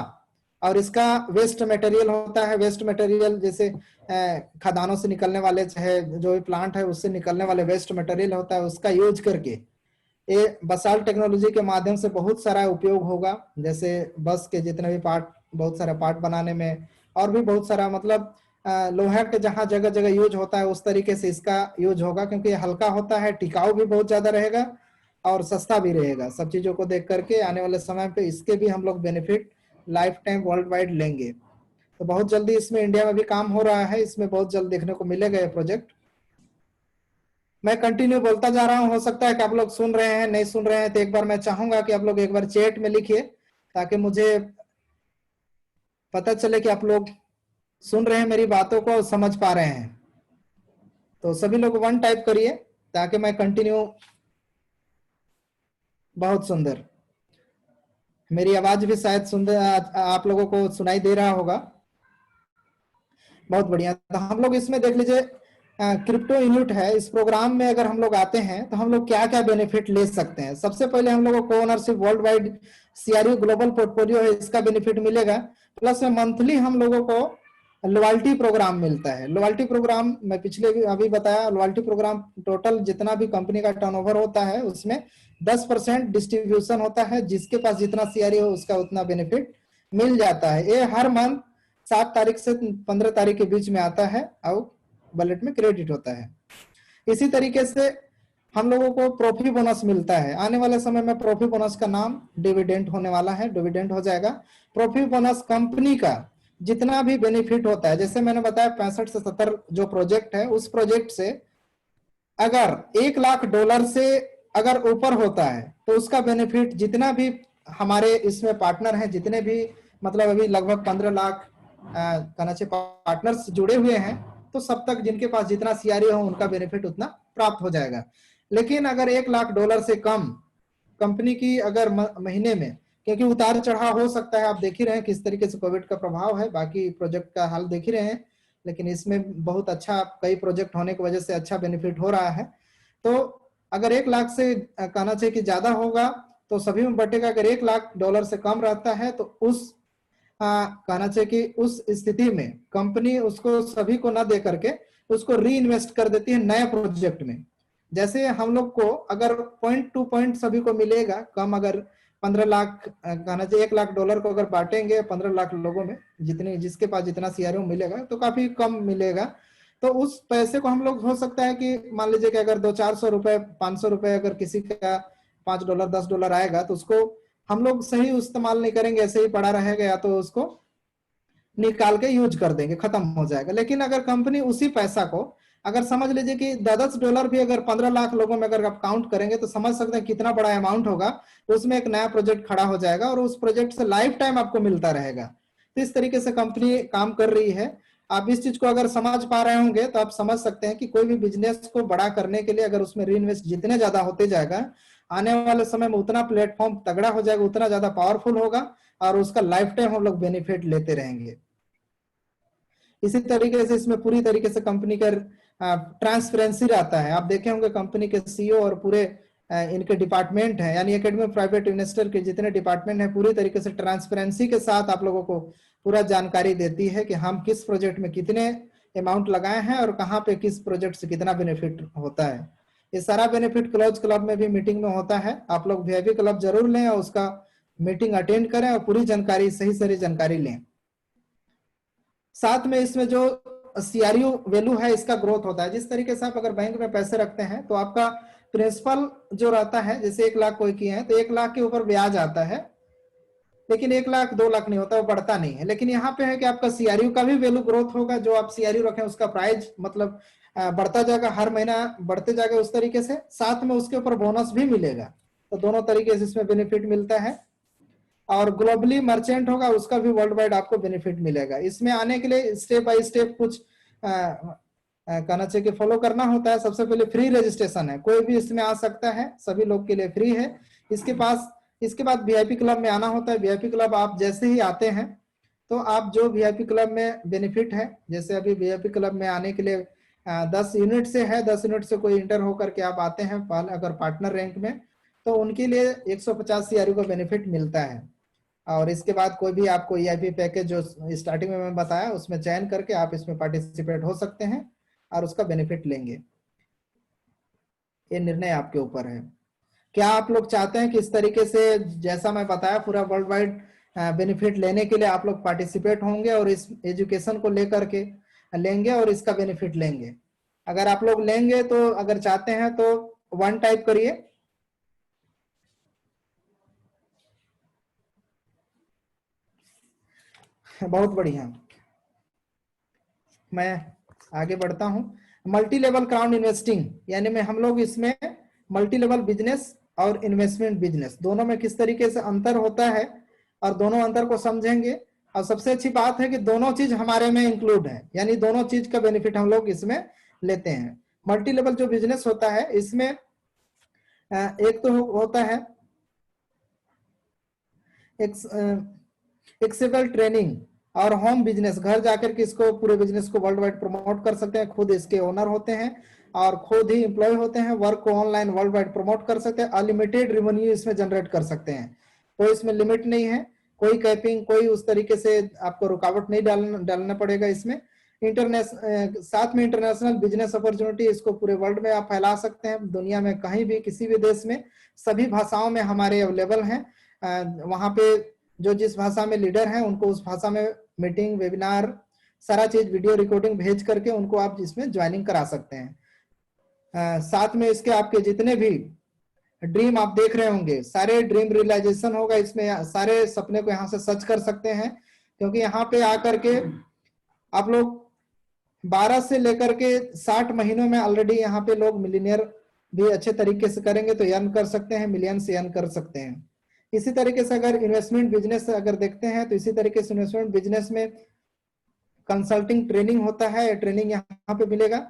और इसका वेस्ट मटेरियल होता है। वेस्ट मटेरियल जैसे खदानों से निकलने वाले, चाहे जो भी प्लांट है उससे निकलने वाले वेस्ट मटेरियल होता है, उसका यूज करके ये बसाल्ट टेक्नोलॉजी के माध्यम से बहुत सारा उपयोग होगा। जैसे बस के जितने भी पार्ट, बहुत सारे पार्ट बनाने में, और भी बहुत सारा मतलब लोहा के जहाँ जगह जगह यूज होता है उस तरीके से इसका यूज होगा, क्योंकि ये हल्का होता है, टिकाऊ भी बहुत ज्यादा रहेगा और सस्ता भी रहेगा। सब चीजों को देख करके आने वाले समय पे इसके भी हम लोग benefit life time world wide लेंगे। तो बहुत जल्दी इसमें इंडिया में भी काम हो रहा है, इसमें बहुत जल्द देखने को मिलेगा ये प्रोजेक्ट। मैं कंटिन्यू बोलता जा रहा हूं, हो सकता है कि आप लोग सुन रहे हैं, नहीं सुन रहे हैं, तो एक बार मैं चाहूंगा कि आप लोग एक बार चैट में लिखिए ताकि मुझे पता चले कि आप लोग सुन रहे हैं मेरी बातों को और समझ पा रहे हैं। तो सभी लोग 1 टाइप करिए ताकि मैं कंटिन्यू। बहुत सुंदर, मेरी आवाज भी शायद सुंदर आप लोगों को सुनाई दे रहा होगा। बहुत बढ़िया। तो हम लोग इसमें देख लीजिए क्रिप्टो यूनिट है, इस प्रोग्राम में अगर हम लोग आते हैं तो हम लोग क्या क्या बेनिफिट ले सकते हैं। सबसे पहले हम लोगों को ownership world wide CRU global portfolio है, इसका बेनिफिट मिलेगा। प्लस में मंथली हम लोगों को लॉयल्टी प्रोग्राम मिलता है। लॉयल्टी प्रोग्राम मैं पिछले भी अभी बताया, लॉयल्टी प्रोग्राम टोटल जितना भी कंपनी का टर्नओवर होता है उसमें 10% डिस्ट्रीब्यूशन होता है, जिसके पास जितना सीआरयू हो उसका उतना बेनिफिट मिल जाता है। ये हर मंथ 7 तारीख से 15 तारीख के बीच में आता है और वॉलेट में क्रेडिट होता है। इसी तरीके से हम लोगों को प्रॉफिट बोनस मिलता है। आने वाले समय में प्रॉफिट बोनस का नाम डिविडेंड होने वाला है, डिविडेंड हो जाएगा। प्रॉफिट बोनस कंपनी का जितना भी बेनिफिट होता है, जैसे मैंने बताया 65 से 70 जो प्रोजेक्ट है, उस प्रोजेक्ट से अगर $1 लाख से अगर ऊपर होता है तो उसका बेनिफिट जितना भी हमारे इसमें पार्टनर हैं, जितने भी मतलब अभी लगभग 15 लाख कहना चाहिए पार्टनर्स जुड़े हुए हैं, तो सब तक जिनके पास जितना सीआरए हो उनका बेनिफिट उतना प्राप्त हो जाएगा। लेकिन अगर $1 लाख से कम कंपनी की अगर महीने में, क्योंकि उतार चढ़ाव हो सकता है, आप देख ही रहे हैं किस तरीके से कोविड का प्रभाव है, बाकी प्रोजेक्ट का हाल देख ही रहे हैं, लेकिन इसमें बहुत अच्छा कई प्रोजेक्ट होने की वजह से अच्छा बेनिफिट हो रहा है। तो अगर $1 लाख से कहना चाहिए कि ज्यादा होगा तो सभी में बटेगा। अगर $1 लाख से कम रहता है तो उस कहना चाहिए कि उस स्थिति में कंपनी उसको सभी को ना दे करके उसको री इन्वेस्ट कर देती है नए प्रोजेक्ट में। जैसे हम लोग को अगर पॉइंट टू पॉइंट सभी को मिलेगा कम, अगर 15 लाख कहना चाहिए $1 लाख को अगर बांटेंगे 15 लाख लोगों में, जितने जिसके पास जितना सीआरओ मिलेगा तो काफी कम मिलेगा। तो उस पैसे को हम लोग हो सकता है कि मान लीजिए कि अगर 200-400 रुपए 500 रुपए अगर किसी का $5 $10 आएगा तो उसको हम लोग सही इस्तेमाल नहीं करेंगे, ऐसे ही पड़ा रहेगा, या तो उसको निकाल के यूज कर देंगे, खत्म हो जाएगा। लेकिन अगर कंपनी उसी पैसा को अगर समझ लीजिए कि $10 भी अगर 15 लाख लोगों में अगर आप काउंट करेंगे तो समझ सकते हैं कितना बड़ा अमाउंट होगा। तो उसमें एक नया प्रोजेक्ट खड़ा हो जाएगा और उस प्रोजेक्ट से लाइफ टाइम आपको मिलता रहेगा। तो इस तरीके से कंपनी काम कर रही है। आप इस चीज को अगर समझ पा रहे होंगे तो आप समझ सकते हैं कि कोई भी बिजनेस को बड़ा करने के लिए अगर उसमें री इन्वेस्ट जितने ज्यादा होते जाएगा, आने वाले समय में उतना प्लेटफॉर्म तगड़ा हो जाएगा, उतना ज्यादा पावरफुल होगा और उसका लाइफ टाइम हम लोग बेनिफिट लेते रहेंगे। इसी तरीके से इसमें पूरी तरीके से कंपनी का ट्रांसपेरेंसी रहता है। आप देखे होंगे कंपनी के सीईओ और पूरे इनके डिपार्टमेंट है, यानी एकेडमी प्राइवेट इन्वेस्टर के जितने डिपार्टमेंट है पूरी तरीके से ट्रांसपेरेंसी के साथ आप लोगों को पूरा जानकारी देती है कि हम किस प्रोजेक्ट में कितने अमाउंट लगाए हैं और कहाँ पे किस प्रोजेक्ट से कितना बेनिफिट होता है। ये सारा बेनिफिट क्लोज क्लब में भी मीटिंग में होता है। आप लोग वीआईपी क्लब जरूर लें और उसका मीटिंग अटेंड करें और पूरी जानकारी, सही जानकारी लें। साथ में इसमें जो सीआरयू वैल्यू है इसका ग्रोथ होता है। जिस तरीके से आप अगर बैंक में पैसे रखते हैं तो आपका प्रिंसिपल जो रहता है, जैसे 1 लाख कोई किए हैं तो 1 लाख के ऊपर ब्याज आता है, लेकिन 1 लाख 2 लाख नहीं होता, वो बढ़ता नहीं है। लेकिन यहाँ पे है कि आपका सीआरयू का भी वैल्यू ग्रोथ होगा। जो आप सीआरयू रखें उसका प्राइस मतलब बढ़ता जाएगा, हर महीना बढ़ते जाएगा उस तरीके से। साथ में उसके ऊपर बोनस भी मिलेगा, तो दोनों तरीके से इसमें बेनिफिट मिलता है। और ग्लोबली मर्चेंट होगा उसका भी वर्ल्ड वाइड आपको बेनिफिट मिलेगा। इसमें आने के लिए स्टेप बाय स्टेप कुछ कहना चाहिए कि फॉलो करना होता है। सबसे पहले फ्री रजिस्ट्रेशन है, कोई भी इसमें आ सकता है, सभी लोग के लिए फ्री है। इसके बाद वीआईपी क्लब में आना होता है। वीआईपी क्लब आप जैसे ही आते हैं तो आप जो वीआईपी क्लब में बेनिफिट है, जैसे अभी वीआईपी क्लब में आने के लिए 10 यूनिट से है, 10 यूनिट से कोई इंटर होकर के आप आते हैं अगर पार्टनर रैंक में, तो उनके लिए 150 सीआरयू का बेनिफिट मिलता है। और इसके बाद कोई भी आपको ईआईपी पैकेज जो स्टार्टिंग में मैं बताया उसमें चयन करके आप इसमें पार्टिसिपेट हो सकते हैं और उसका बेनिफिट लेंगे। ये निर्णय आपके ऊपर है। क्या आप लोग चाहते हैं कि इस तरीके से जैसा मैं बताया पूरा वर्ल्ड वाइड बेनिफिट लेने के लिए आप लोग पार्टिसिपेट होंगे और इस एजुकेशन को लेकर के लेंगे और इसका बेनिफिट लेंगे? अगर आप लोग लेंगे तो अगर चाहते हैं तो 1 टाइप करिए। बहुत बढ़िया, मैं आगे बढ़ता हूं। मल्टी लेवल क्राउड इन्वेस्टिंग, यानी में हम लोग इसमें मल्टी लेवल बिजनेस और इन्वेस्टमेंट बिजनेस दोनों में किस तरीके से अंतर होता है और दोनों अंतर को समझेंगे। और सबसे अच्छी बात है कि दोनों चीज हमारे में इंक्लूड है, यानी दोनों चीज का बेनिफिट हम लोग इसमें लेते हैं। मल्टी लेवल जो बिजनेस होता है इसमें एक तो होता है एक्सेबल ट्रेनिंग और होम बिजनेस, घर जाकर के इसको पूरे बिजनेस को वर्ल्ड वाइड प्रमोट कर सकते हैं, खुद इसके ओनर होते हैं और खुद ही एम्प्लॉय होते हैं, वर्क को ऑनलाइन वर्ल्ड वाइड प्रमोट कर सकते हैं, अनलिमिटेड रेवेन्यू इसमें जनरेट कर सकते हैं, कोई इसमें लिमिट नहीं है, कोई कैपिंग कोई उस तरीके से आपको रुकावट नहीं डालना पड़ेगा इसमें। साथ में इंटरनेशनल बिजनेस अपॉर्चुनिटी, इसको पूरे वर्ल्ड में आप फैला सकते हैं, दुनिया में कहीं भी किसी भी देश में, सभी भाषाओं में हमारे अवेलेबल हैं। वहां पे जो जिस भाषा में लीडर हैं उनको उस भाषा में मीटिंग वेबिनार सारा चीज वीडियो रिकॉर्डिंग भेज करके उनको आप इसमें ज्वाइनिंग करा सकते हैं। साथ में इसके आपके जितने भी ड्रीम आप देख रहे होंगे सारे ड्रीम रियलाइजेशन होगा इसमें, सारे सपने को यहाँ से सच कर सकते हैं, क्योंकि यहाँ पे आकर के आप लोग 12 से लेकर के 60 महीनों में ऑलरेडी यहाँ पे लोग मिलीनियर भी अच्छे तरीके से करेंगे तो अर्न कर सकते हैं, मिलियन से अर्न कर सकते हैं। इसी तरीके से अगर इन्वेस्टमेंट बिजनेस अगर देखते हैं तो इसी तरीके से इन्वेस्टमेंट बिजनेस में कंसल्टिंग ट्रेनिंग होता है, ट्रेनिंग यहाँ पे मिलेगा।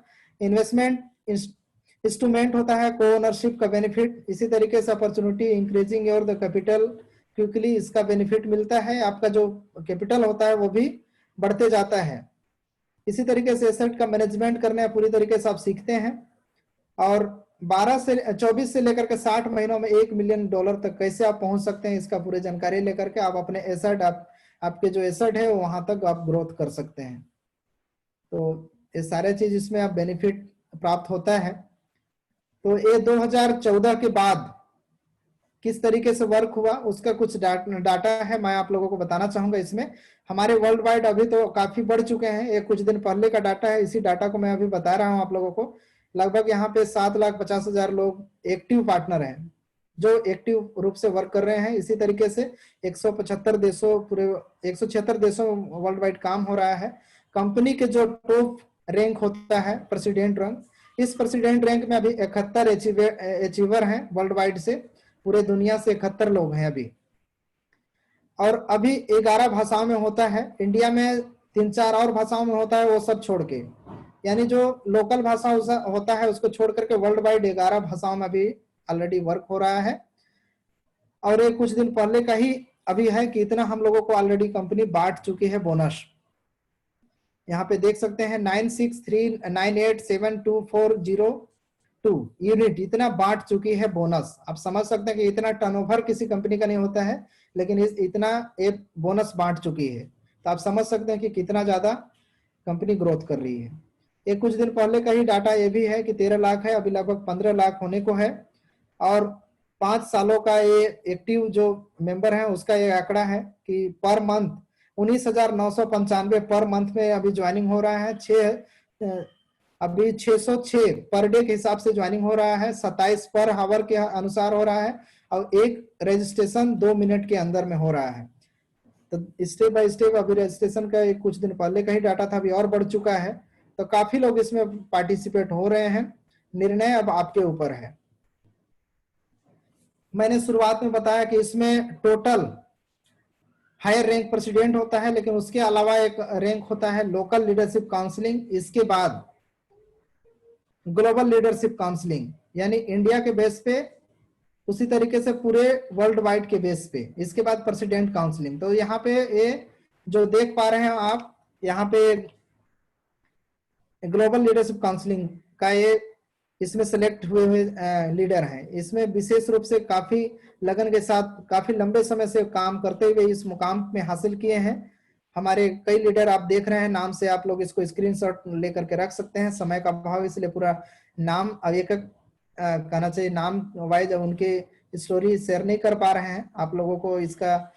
इन्वेस्टमेंट इंस्ट्रूमेंट होता है, को ओनरशिप का बेनिफिट, इसी तरीके से opportunity increasing your the capital quickly, इसका बेनिफिट मिलता है, आपका जो कैपिटल होता है वो भी बढ़ते जाता है। इसी तरीके से एसेट का मैनेजमेंट करना पूरी तरीके से आप सीखते हैं। और 24 से लेकर के 60 महीनों में $1 मिलियन तक कैसे आप पहुंच सकते हैं, इसका पूरी जानकारी लेकर के आप अपने एसेट आपके जो एसेट है वहां तक आप ग्रोथ कर सकते हैं। तो ये सारे चीज इसमें आप बेनिफिट प्राप्त होता है। तो ये 2014 के बाद किस तरीके से वर्क हुआ उसका कुछ डाटा है, मैं आप लोगों को बताना चाहूंगा। इसमें हमारे वर्ल्ड वाइड अभी तो काफी बढ़ चुके हैं, ये कुछ दिन पहले का डाटा है, इसी डाटा को मैं अभी बता रहा हूं आप लोगों को। लगभग यहाँ पे 7,50,000 लोग एक्टिव पार्टनर हैं जो एक्टिव रूप से वर्क कर रहे हैं। इसी तरीके से 175 देशों पूरे 176 देशों वर्ल्ड वाइड काम हो रहा है। कंपनी के जो टॉप रैंक होता है प्रेसिडेंट रैंक, इस प्रेसिडेंट रैंक में अभी 71 अचीवर हैं वर्ल्ड वाइड से, पूरे दुनिया से 71 लोग हैं अभी। और अभी 11 भाषाओं में होता है, इंडिया में 3-4 और भाषाओं में होता है, वो सब छोड़ के, यानी जो लोकल भाषा होता है उसको छोड़ करके वर्ल्ड वाइड 11 भाषाओं में अभी ऑलरेडी वर्क हो रहा है। और ये कुछ दिन पहले का ही अभी है कि इतना हम लोगों को ऑलरेडी कंपनी बांट चुकी है बोनस। यहाँ पे देख सकते हैं 9639872402 यूनिट इतना बांट चुकी है बोनस। आप समझ सकते हैं कि इतना टर्नओवर किसी कंपनी का नहीं होता है, लेकिन इतना एक बोनस बांट चुकी है। तो आप समझ सकते हैं कि कितना ज्यादा कंपनी ग्रोथ कर रही है। ये कुछ दिन पहले का ही डाटा ये भी है कि 13 लाख है, अभी लगभग 15 लाख होने को है। और 5 सालों का ये एक्टिव जो मेंबर है उसका ये आंकड़ा है कि पर मंथ 19,995 पर मंथ में अभी ज्वाइनिंग हो रहा है। अभी 606 पर डे के हिसाब से ज्वाइनिंग हो रहा है, 27 पर हावर के अनुसार हो रहा है, और एक रजिस्ट्रेशन 2 मिनट के अंदर में हो रहा है। तो स्टेप बाय स्टेप अभी रजिस्ट्रेशन का कुछ दिन पहले का ही डाटा था, अभी और बढ़ चुका है। तो काफी लोग इसमें पार्टिसिपेट हो रहे हैं। निर्णय अब आपके ऊपर है। मैंने शुरुआत में बताया कि इसमें टोटल हायर रैंक प्रेसिडेंट होता है, लेकिन उसके अलावा एक रैंक होता है लोकल लीडरशिप काउंसलिंग, इसके बाद ग्लोबल लीडरशिप काउंसलिंग, यानी इंडिया के बेस पे, उसी तरीके से पूरे वर्ल्ड वाइड के बेस पे, इसके बाद प्रेसिडेंट काउंसलिंग। तो यहाँ पे ये जो देख पा रहे हैं आप, यहाँ पे ग्लोबल लीडरशिप काउंसलिंग का ये इसमें सेलेक्ट हुए लीडर हैं। इसमें विशेष रूप से काफी लगन के साथ काफी लंबे समय से काम करते हुए इस मुकाम में हासिल किए हैं। हमारे कई लीडर आप देख रहे हैं, नाम से आप लोग इसको स्क्रीनशॉट लेकर के रख सकते हैं। समय का अभाव इसलिए पूरा नाम अब एक कहना चाहिए नाम वाइज उनके स्टोरी शेयर नहीं कर पा रहे हैं। आप लोगों को इसका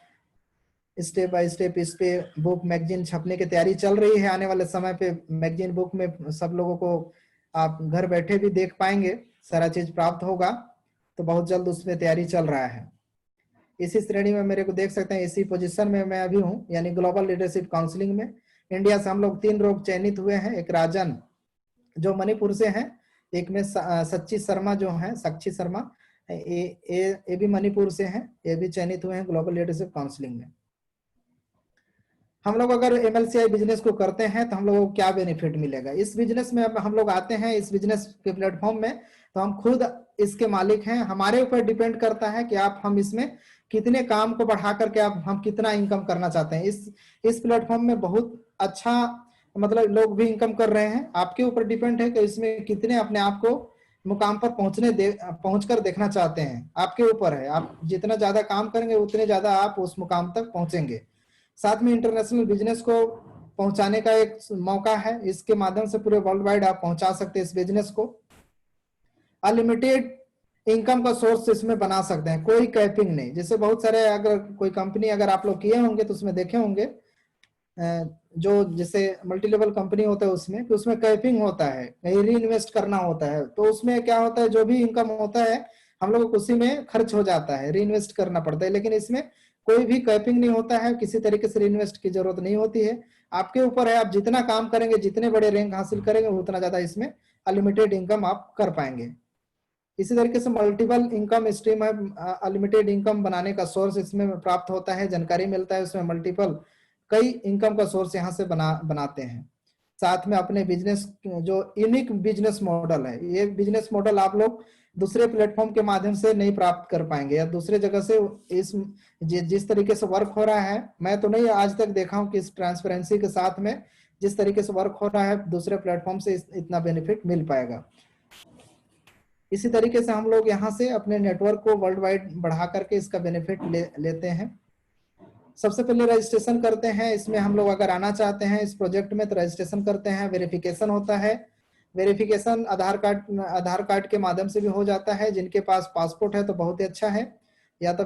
स्टेप बाय स्टेप इस पे बुक मैगजीन छपने की तैयारी चल रही है। आने वाले समय पे मैगजीन बुक में सब लोगों को आप घर बैठे भी देख पाएंगे, सारा चीज प्राप्त होगा। तो बहुत जल्द उसमें तैयारी चल रहा है। इसी श्रेणी में मेरे को देख सकते हैं, इसी पोजीशन में मैं अभी हूँ, यानी ग्लोबल लीडरशिप काउंसलिंग में। इंडिया से हम लोग 3 लोग चयनित हुए हैं। एक राजन जो मणिपुर से हैं, एक में सच्ची शर्मा जो है, साक्षी शर्मा, ये भी मणिपुर से हैं, ये भी चयनित हुए हैं ग्लोबल लीडरशिप काउंसलिंग में। हम लोग अगर एमएलसीआई बिजनेस को करते हैं तो हम लोगों को क्या बेनिफिट मिलेगा? इस बिजनेस में अब हम लोग आते हैं, इस बिजनेस के प्लेटफॉर्म में, तो हम खुद इसके मालिक हैं। हमारे ऊपर डिपेंड करता है कि हम इसमें कितने काम को बढ़ा करके हम कितना इनकम करना चाहते हैं। इस प्लेटफॉर्म में बहुत अच्छा मतलब लोग भी इनकम कर रहे हैं। आपके ऊपर डिपेंड है कि इसमें कितने अपने आप को मुकाम पर पहुंचकर देखना चाहते हैं। आपके ऊपर है, आप जितना ज्यादा काम करेंगे उतने ज्यादा आप उस मुकाम तक पहुंचेंगे। साथ में इंटरनेशनल बिजनेस को पहुंचाने का एक मौका है। इसके माध्यम से पूरे वर्ल्ड वाइड आप पहुंचा सकते हैं इस बिजनेस को। अनलिमिटेड इनकम का सोर्स इसमें बना सकते हैं, कोई कैपिंग नहीं। जैसे बहुत सारे अगर कोई कंपनी अगर आप लोग किए होंगे तो उसमें देखे होंगे, जो जैसे मल्टी लेवल कंपनी होता है उसमें कैपिंग होता है, कहीं री इन्वेस्ट करना होता है। तो उसमें क्या होता है, जो भी इनकम होता है हम लोग उसी में खर्च हो जाता है, री इन्वेस्ट करना पड़ता है। लेकिन इसमें कोई भी कैपिंग नहीं होता है, किसी तरीके से री इन्वेस्ट की जरूरत नहीं होती है। आपके ऊपर है, आप जितना काम करेंगे, जितने बड़े रैंक हासिल करेंगे, उतना ज्यादा इसमें अनलिमिटेड इनकम आप कर पाएंगे। इसी तरीके से मल्टीपल इनकम स्ट्रीम है, अनलिमिटेड इनकम बनाने का सोर्स इसमें प्राप्त होता है, जानकारी मिलता है उसमें। मल्टीपल कई इनकम का सोर्स यहाँ से बनाते हैं। साथ में अपने बिजनेस जो यूनिक बिजनेस मॉडल है, ये बिजनेस मॉडल आप लोग दूसरे प्लेटफॉर्म के माध्यम से नहीं प्राप्त कर पाएंगे, या दूसरे जगह से जिस तरीके से वर्क हो रहा है, मैं तो नहीं आज तक देखा हूं कि इस ट्रांसपेरेंसी के साथ में जिस तरीके से वर्क हो रहा है दूसरे प्लेटफॉर्म से इतना बेनिफिट मिल पाएगा। इसी तरीके से हम लोग यहाँ से अपने नेटवर्क को वर्ल्ड वाइड बढ़ा करके इसका बेनिफिट लेते हैं। सबसे पहले रजिस्ट्रेशन करते हैं। इसमें हम लोग अगर आना चाहते हैं इस प्रोजेक्ट में तो रजिस्ट्रेशन करते हैं। वेरिफिकेशन होता है। वेरिफिकेशन आधार कार्ड के माध्यम से भी हो जाता है। जिनके पास पासपोर्ट है तो बहुत ही अच्छा है, या तो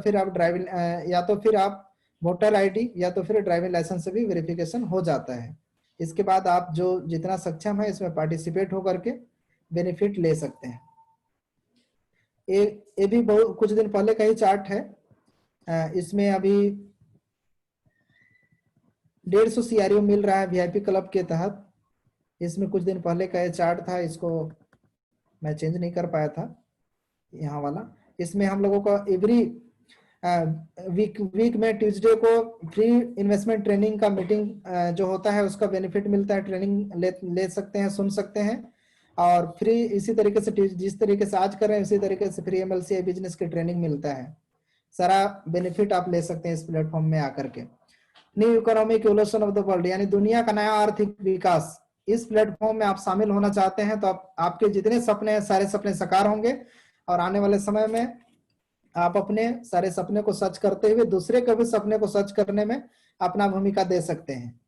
फिर आप वोटर आईडी या तो फिर ड्राइविंग लाइसेंस से भी वेरिफिकेशन हो जाता है। इसके बाद आप जो जितना सक्षम है इसमें पार्टिसिपेट होकर के बेनिफिट ले सकते हैं। ये भी बहुत कुछ दिन पहले का ही चार्ट है। इसमें अभी 150 सीआरओ मिल रहा है वीआईपी क्लब के तहत। इसमें कुछ दिन पहले का ये चार्ट था, इसको मैं चेंज नहीं कर पाया था, यहाँ वाला। इसमें हम लोगों को एवरी वीक में ट्यूसडे को फ्री इन्वेस्टमेंट ट्रेनिंग का मीटिंग जो होता है उसका बेनिफिट मिलता है। ट्रेनिंग ले सकते हैं, सुन सकते हैं, और फ्री इसी तरीके से जिस तरीके से आज कर रहे हैं उसी तरीके से फ्री एमएलसीआई बिजनेस की ट्रेनिंग मिलता है। सारा बेनिफिट आप ले सकते हैं इस प्लेटफॉर्म में आकर के। New economic evolution of the world, यानी दुनिया का नया आर्थिक विकास। इस प्लेटफॉर्म में आप शामिल होना चाहते हैं तो आपके जितने सपने हैं सारे सपने साकार होंगे, और आने वाले समय में आप अपने सारे सपने को सच करते हुए दूसरे के भी सपने को सच करने में अपना भूमिका दे सकते हैं।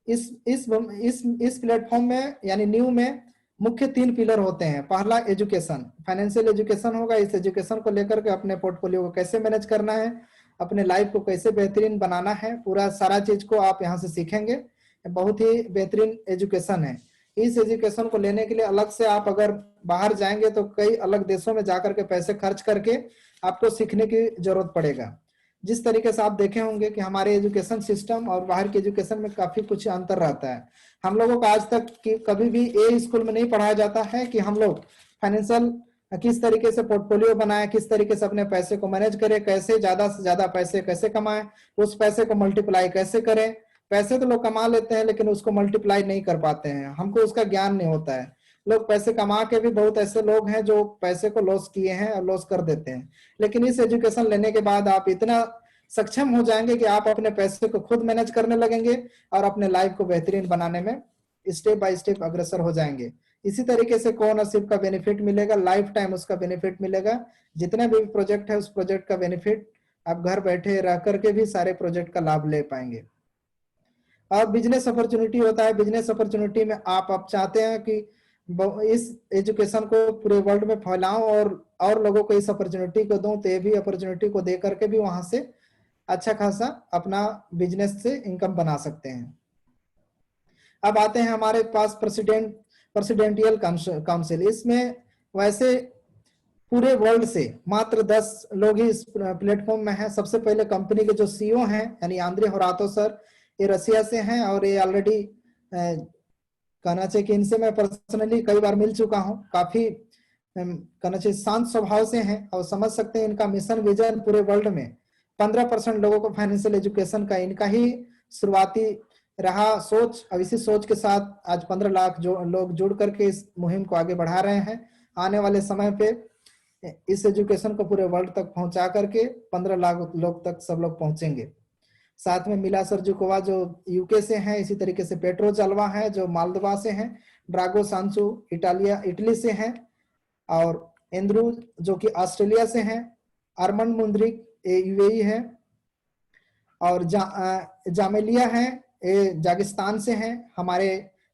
इस प्लेटफॉर्म में यानी न्यू में मुख्य 3 पिलर होते हैं। पहला एजुकेशन, फाइनेंशियल एजुकेशन होगा। इस एजुकेशन को लेकर के अपने पोर्टफोलियो को कैसे मैनेज करना है, अपने लाइफ को कैसे बेहतरीन बनाना है, पूरा सारा चीज को आप यहाँ से सीखेंगे। बहुत ही बेहतरीन एजुकेशन है। इस एजुकेशन को लेने के लिए अलग से आप अगर बाहर जाएंगे तो कई अलग देशों में जाकर के पैसे खर्च करके आपको सीखने की जरूरत पड़ेगा। जिस तरीके से आप देखे होंगे कि हमारे एजुकेशन सिस्टम और बाहर के एजुकेशन में काफी कुछ अंतर रहता है। हम लोगों को आज तक कभी भी ए स्कूल में नहीं पढ़ाया जाता है कि हम लोग फाइनेंशियल किस तरीके से पोर्टफोलियो बनाए, किस तरीके से अपने पैसे को मैनेज करें, कैसे ज्यादा से ज्यादा पैसे कैसे कमाएं, उस पैसे को मल्टीप्लाई कैसे करें। पैसे तो लोग कमा लेते हैं लेकिन उसको मल्टीप्लाई नहीं कर पाते हैं, हमको उसका ज्ञान नहीं होता है। लोग पैसे कमा के भी, बहुत ऐसे लोग हैं जो पैसे को लॉस किए हैं और लॉस कर देते हैं। लेकिन इस एजुकेशन लेने के बाद आप इतना सक्षम हो जाएंगे कि आप अपने पैसे को खुद मैनेज करने लगेंगे और अपने लाइफ को बेहतरीन बनाने में स्टेप बाय स्टेप अग्रसर हो जाएंगे। इसी तरीके से को-ओनरशिप का बेनिफिट मिलेगा, लाइफ टाइम उसका बेनिफिट मिलेगा। जितने भी प्रोजेक्ट है उस प्रोजेक्ट का बेनिफिट आप घर बैठे रह करके भी सारे प्रोजेक्ट का लाभ ले पाएंगे। और बिजनेस अपॉर्चुनिटी होता है। बिजनेस अपॉर्चुनिटी में आप चाहते हैं कि इस एजुकेशन को पूरे वर्ल्ड में फैलाऊं और लोगों को इस अपॉर्चुनिटी को दूं, तो ये भी अपॉर्चुनिटी को दे करके भी वहां से अच्छा खासा अपना बिजनेस से इनकम बना सकते हैं। अब आते हैं हमारे पास प्रेसिडेंटियल काउंसिल। इसमें वैसे पूरे वर्ल्ड से मात्र 10 लोग ही इस प्लेटफॉर्म में हैं। सबसे पहले कंपनी के जो सीईओ हैं यानी आंद्रे होरातो सर, ये रसिया से हैं और ये ऑलरेडी कहना चाहिए कि इनसे मैं पर्सनली कई बार मिल चुका हूं। काफी कहना चाहिए शांत स्वभाव से हैं और समझ सकते हैं इनका मिशन विजन पूरे वर्ल्ड में 15% लोगों को फाइनेंशियल एजुकेशन का इनका ही शुरुआती रहा सोच। अब इसी सोच के साथ आज 15 लाख जो लोग जुड़ करके इस मुहिम को आगे बढ़ा रहे हैं। आने वाले समय पे इस एजुकेशन को पूरे वर्ल्ड तक पहुंचा करके 15 लाख लोग तक सब लोग पहुंचेंगे। साथ में मिला सर्जुकोवा जो यूके से हैं, इसी तरीके से पेट्रो जलवा है जो मालदोवा से हैं, ड्रागो सांसू इटली से हैं, और एंड्रू जो कि ऑस्ट्रेलिया से हैं, आर्मंड मुंद्रिक यूएई है, और जामेलिया है ये जागिस्तान से हैं। हमारे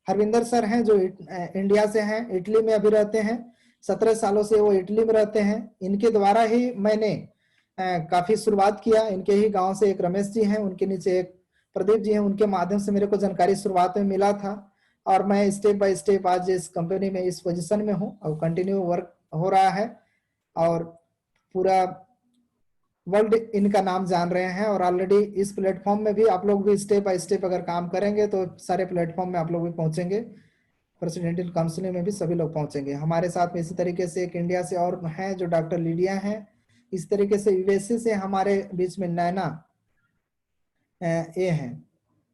हरविंदर सर हैं जो इंडिया से हैं, इटली में अभी रहते हैं, 17 सालों से वो इटली में रहते हैं। इनके द्वारा ही मैंने काफी शुरुआत किया। इनके ही गांव से एक रमेश जी हैं, उनके नीचे एक प्रदीप जी हैं, उनके माध्यम से मेरे को जानकारी शुरुआत में मिला था और मैं स्टेप बाय स्टेप आज इस कंपनी में इस पोजीशन में हूं और कंटिन्यू वर्क हो रहा है और पूरा वर्ल्ड इनका नाम जान रहे हैं। और ऑलरेडी इस प्लेटफॉर्म में भी आप लोग भी स्टेप बाय स्टेप अगर काम करेंगे तो सारे प्लेटफॉर्म में आप लोग भी पहुंचेंगे। प्रेसिडेंशियल काउंसिल में भी सभी लोग पहुंचेंगे। हमारे साथ में इसी तरीके से एक इंडिया से और हैं जो डॉक्टर लीडिया हैं। इस तरीके से यूएसए से हमारे बीच में नैना ये हैं।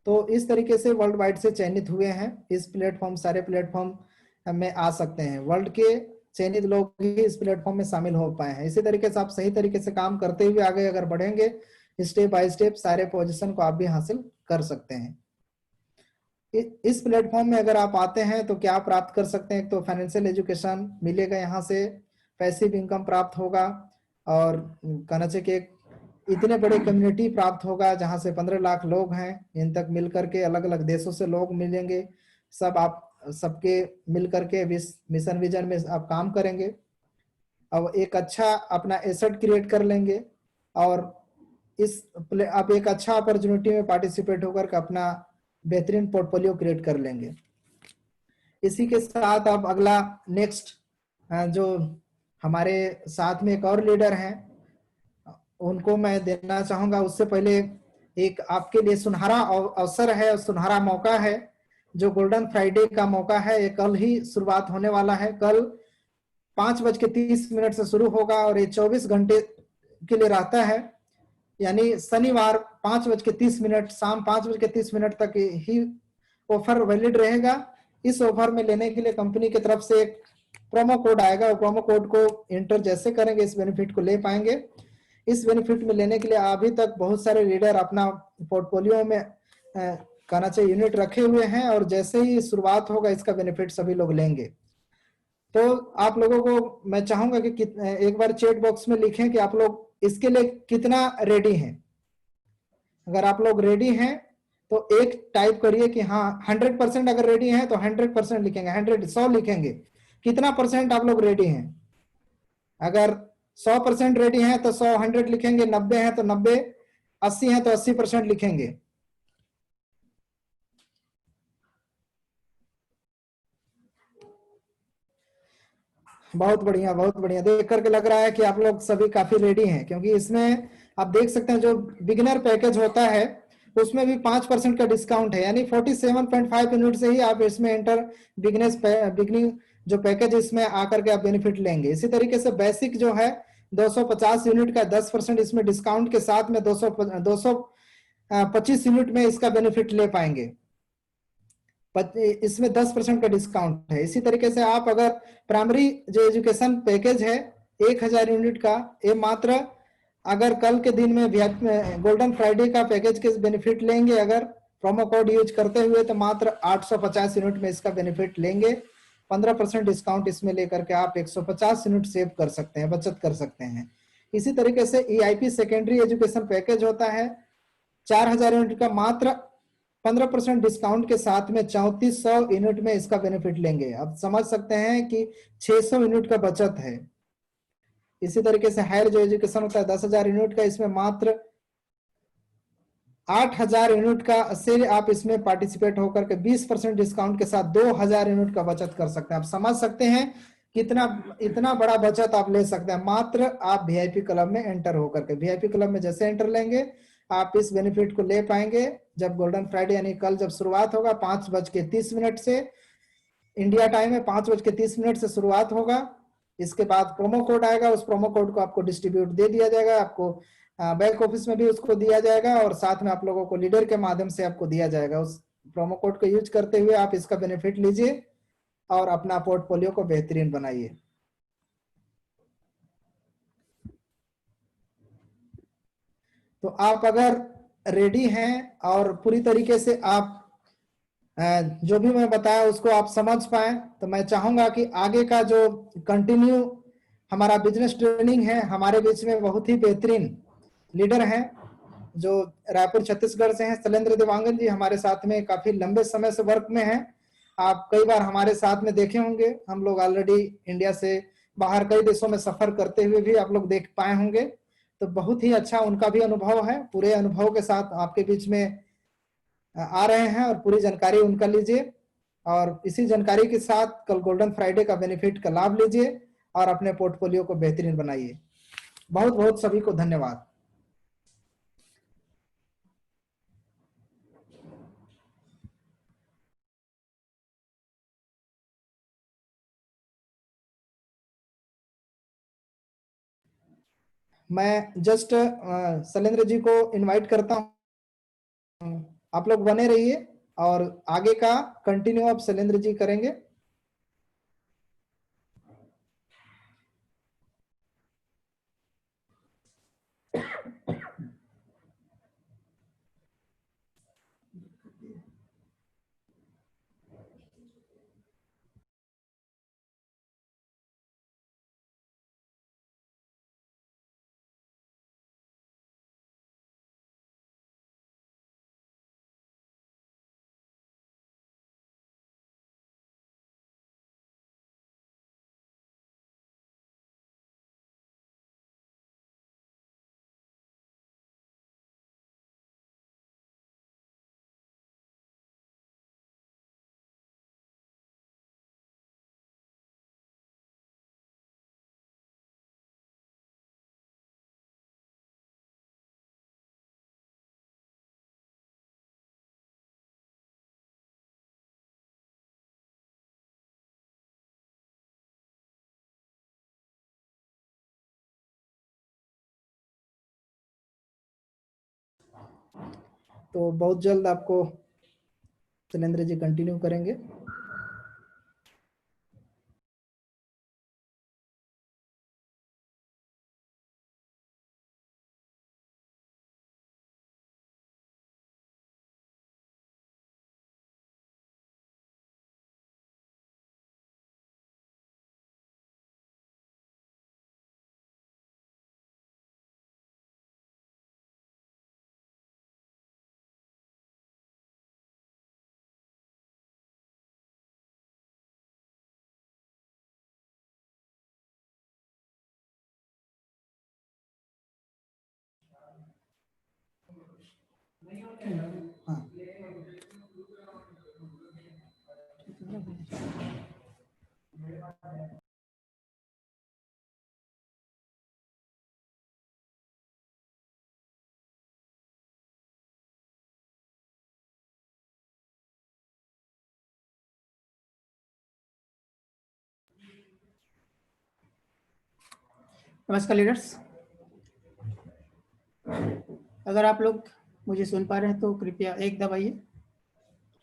तो इस तरीके से वर्ल्ड वाइड से चयनित हुए हैं। इस प्लेटफॉर्म सारे प्लेटफॉर्म में आ सकते हैं। वर्ल्ड के चयनित लोग ही इस प्लेटफॉर्म में शामिल हो पाए हैं। इसी तरीके से आप सही तरीके से काम करते हुए आगे अगर बढ़ेंगे स्टेप बाय स्टेप सारे पोजीशन को आप भी हासिल कर सकते हैं। इस प्लेटफॉर्म में अगर आप आते हैं तो क्या प्राप्त कर सकते हैं? तो फाइनेंशियल एजुकेशन मिलेगा, यहाँ से पैसिव इनकम प्राप्त होगा और कहना चाहिए कि इतने बड़े कम्युनिटी प्राप्त होगा जहां से 15 लाख लोग हैं। इन तक मिल करके अलग अलग देशों से लोग मिलेंगे, सब आप सबके मिल करके मिशन विजन में आप काम करेंगे। अब एक अच्छा अपना एसेट क्रिएट कर लेंगे और आप एक अच्छा अपॉर्चुनिटी में पार्टिसिपेट होकर अपना बेहतरीन पोर्टफोलियो क्रिएट कर लेंगे। इसी के साथ अब अगला नेक्स्ट जो हमारे साथ में एक और लीडर हैं उनको मैं देना चाहूंगा। उससे पहले एक आपके लिए सुनहरा अवसर है और सुनहरा मौका है जो गोल्डन फ्राइडे का मौका है। ये कल ही शुरुआत होने वाला है। कल 5:30 से शुरू होगा और ये 24 घंटे के लिए रहता है। यानी शनिवार 5:30 शाम 5:30 तक ही ऑफर वैलिड रहेगा। इस ऑफर में लेने के लिए कंपनी की तरफ से एक प्रोमो कोड आएगा और प्रोमो कोड को एंटर जैसे करेंगे इस बेनिफिट को ले पाएंगे। इस बेनिफिट में लेने के लिए अभी तक बहुत सारे लीडर अपना पोर्टफोलियो में कहना चाहिए यूनिट रखे हुए हैं, और जैसे ही शुरुआत होगा इसका बेनिफिट सभी लोग लेंगे। तो आप लोगों को मैं चाहूंगा कि एक बार चैट बॉक्स में लिखें कि आप लोग इसके लिए कितना रेडी हैं। अगर आप लोग रेडी हैं तो एक टाइप करिए कि हाँ 100% अगर रेडी हैं तो 100% लिखेंगे, 100 लिखेंगे। कितना परसेंट आप लोग रेडी हैं? अगर 100% रेडी हैं तो 100 100 लिखेंगे, 90 हैं तो 90, 80 हैं तो 80% लिखेंगे। बहुत बढ़िया, बहुत बढ़िया। देख करके लग रहा है कि आप लोग सभी काफी रेडी हैं, क्योंकि इसमें आप देख सकते हैं जो बिगिनर पैकेज होता है उसमें भी 5% का डिस्काउंट है, यानी 47.5 यूनिट से ही आप इसमें एंटर बिगनिंग जो पैकेज इसमें आकर के आप बेनिफिट लेंगे। इसी तरीके से बेसिक जो है 250 यूनिट का 10% इसमें डिस्काउंट के साथ में 225 यूनिट में इसका बेनिफिट ले पाएंगे। इसमें 10% का डिस्काउंट है। इसी तरीके से आप अगर प्राइमरी जो एजुकेशन पैकेज है 1000 यूनिट का, ये मात्र अगर कल के दिन में गोल्डन फ्राइडे का पैकेज के बेनिफिट लेंगे, अगर प्रोमो कोड यूज करते हुए, तो मात्र 850 यूनिट में इसका बेनिफिट लेंगे। 15% डिस्काउंट इसमें लेकर के आप 150 यूनिट सेव कर सकते हैं, बचत कर सकते हैं। इसी तरीके से EIP सेकेंडरी एजुकेशन पैकेज होता है 4000 यूनिट का, मात्र 15% डिस्काउंट के साथ में 3400 यूनिट में इसका बेनिफिट लेंगे। अब समझ सकते हैं कि 600 यूनिट का बचत है। इसी तरीके से हायर जो एजुकेशन होता है 10,000 यूनिट का, इसमें मात्र 8,000 यूनिट का से आप इसमें पार्टिसिपेट होकर के 20% डिस्काउंट के साथ 2,000 यूनिट का बचत कर सकते हैं। आप समझ सकते हैं कितना इतना बड़ा बचत आप ले सकते हैं, मात्र आप VIP क्लब में एंटर होकर के। VIP क्लब में जैसे एंटर लेंगे आप इस बेनिफिट को ले पाएंगे। जब गोल्डन फ्राइडे यानी कल जब शुरुआत होगा 5:30 से इंडिया टाइम है, 5:30 से शुरुआत होगा। इसके बाद प्रोमो कोड आएगा, उस प्रोमो कोड को आपको डिस्ट्रीब्यूट दे दिया जाएगा, आपको बैक ऑफिस में भी उसको दिया जाएगा, और साथ में आप लोगों को लीडर के माध्यम से आपको दिया जाएगा। उस प्रोमो कोड को यूज करते हुए आप इसका बेनिफिट लीजिए और अपना पोर्टफोलियो को बेहतरीन बनाइए। तो आप अगर रेडी हैं और पूरी तरीके से आप जो भी मैं बताया उसको आप समझ पाए, तो मैं चाहूंगा कि आगे का जो कंटिन्यू हमारा बिजनेस ट्रेनिंग है, हमारे बीच में बहुत ही बेहतरीन लीडर हैं जो रायपुर छत्तीसगढ़ से हैं, शैलेंद्र देवांगन जी हमारे साथ में काफी लंबे समय से वर्क में हैं। आप कई बार हमारे साथ में देखे होंगे, हम लोग ऑलरेडी इंडिया से बाहर कई देशों में सफर करते हुए भी आप लोग देख पाए होंगे। तो बहुत ही अच्छा उनका भी अनुभव है, पूरे अनुभव के साथ आपके बीच में आ रहे हैं, और पूरी जानकारी उनका लीजिए, और इसी जानकारी के साथ कल गोल्डन फ्राइडे का बेनिफिट का लाभ लीजिए और अपने पोर्टफोलियो को बेहतरीन बनाइए। बहुत बहुत सभी को धन्यवाद। मैं जस्ट शैलेंद्र जी को इनवाइट करता हूं, आप लोग बने रहिए और आगे का कंटिन्यू आप शैलेंद्र जी करेंगे। तो बहुत जल्द आपको शैलेंद्र जी कंटिन्यू करेंगे। हाँ नमस्कार लीडर्स, अगर आप लोग मुझे सुन पा रहे हैं तो कृपया एक दबाइए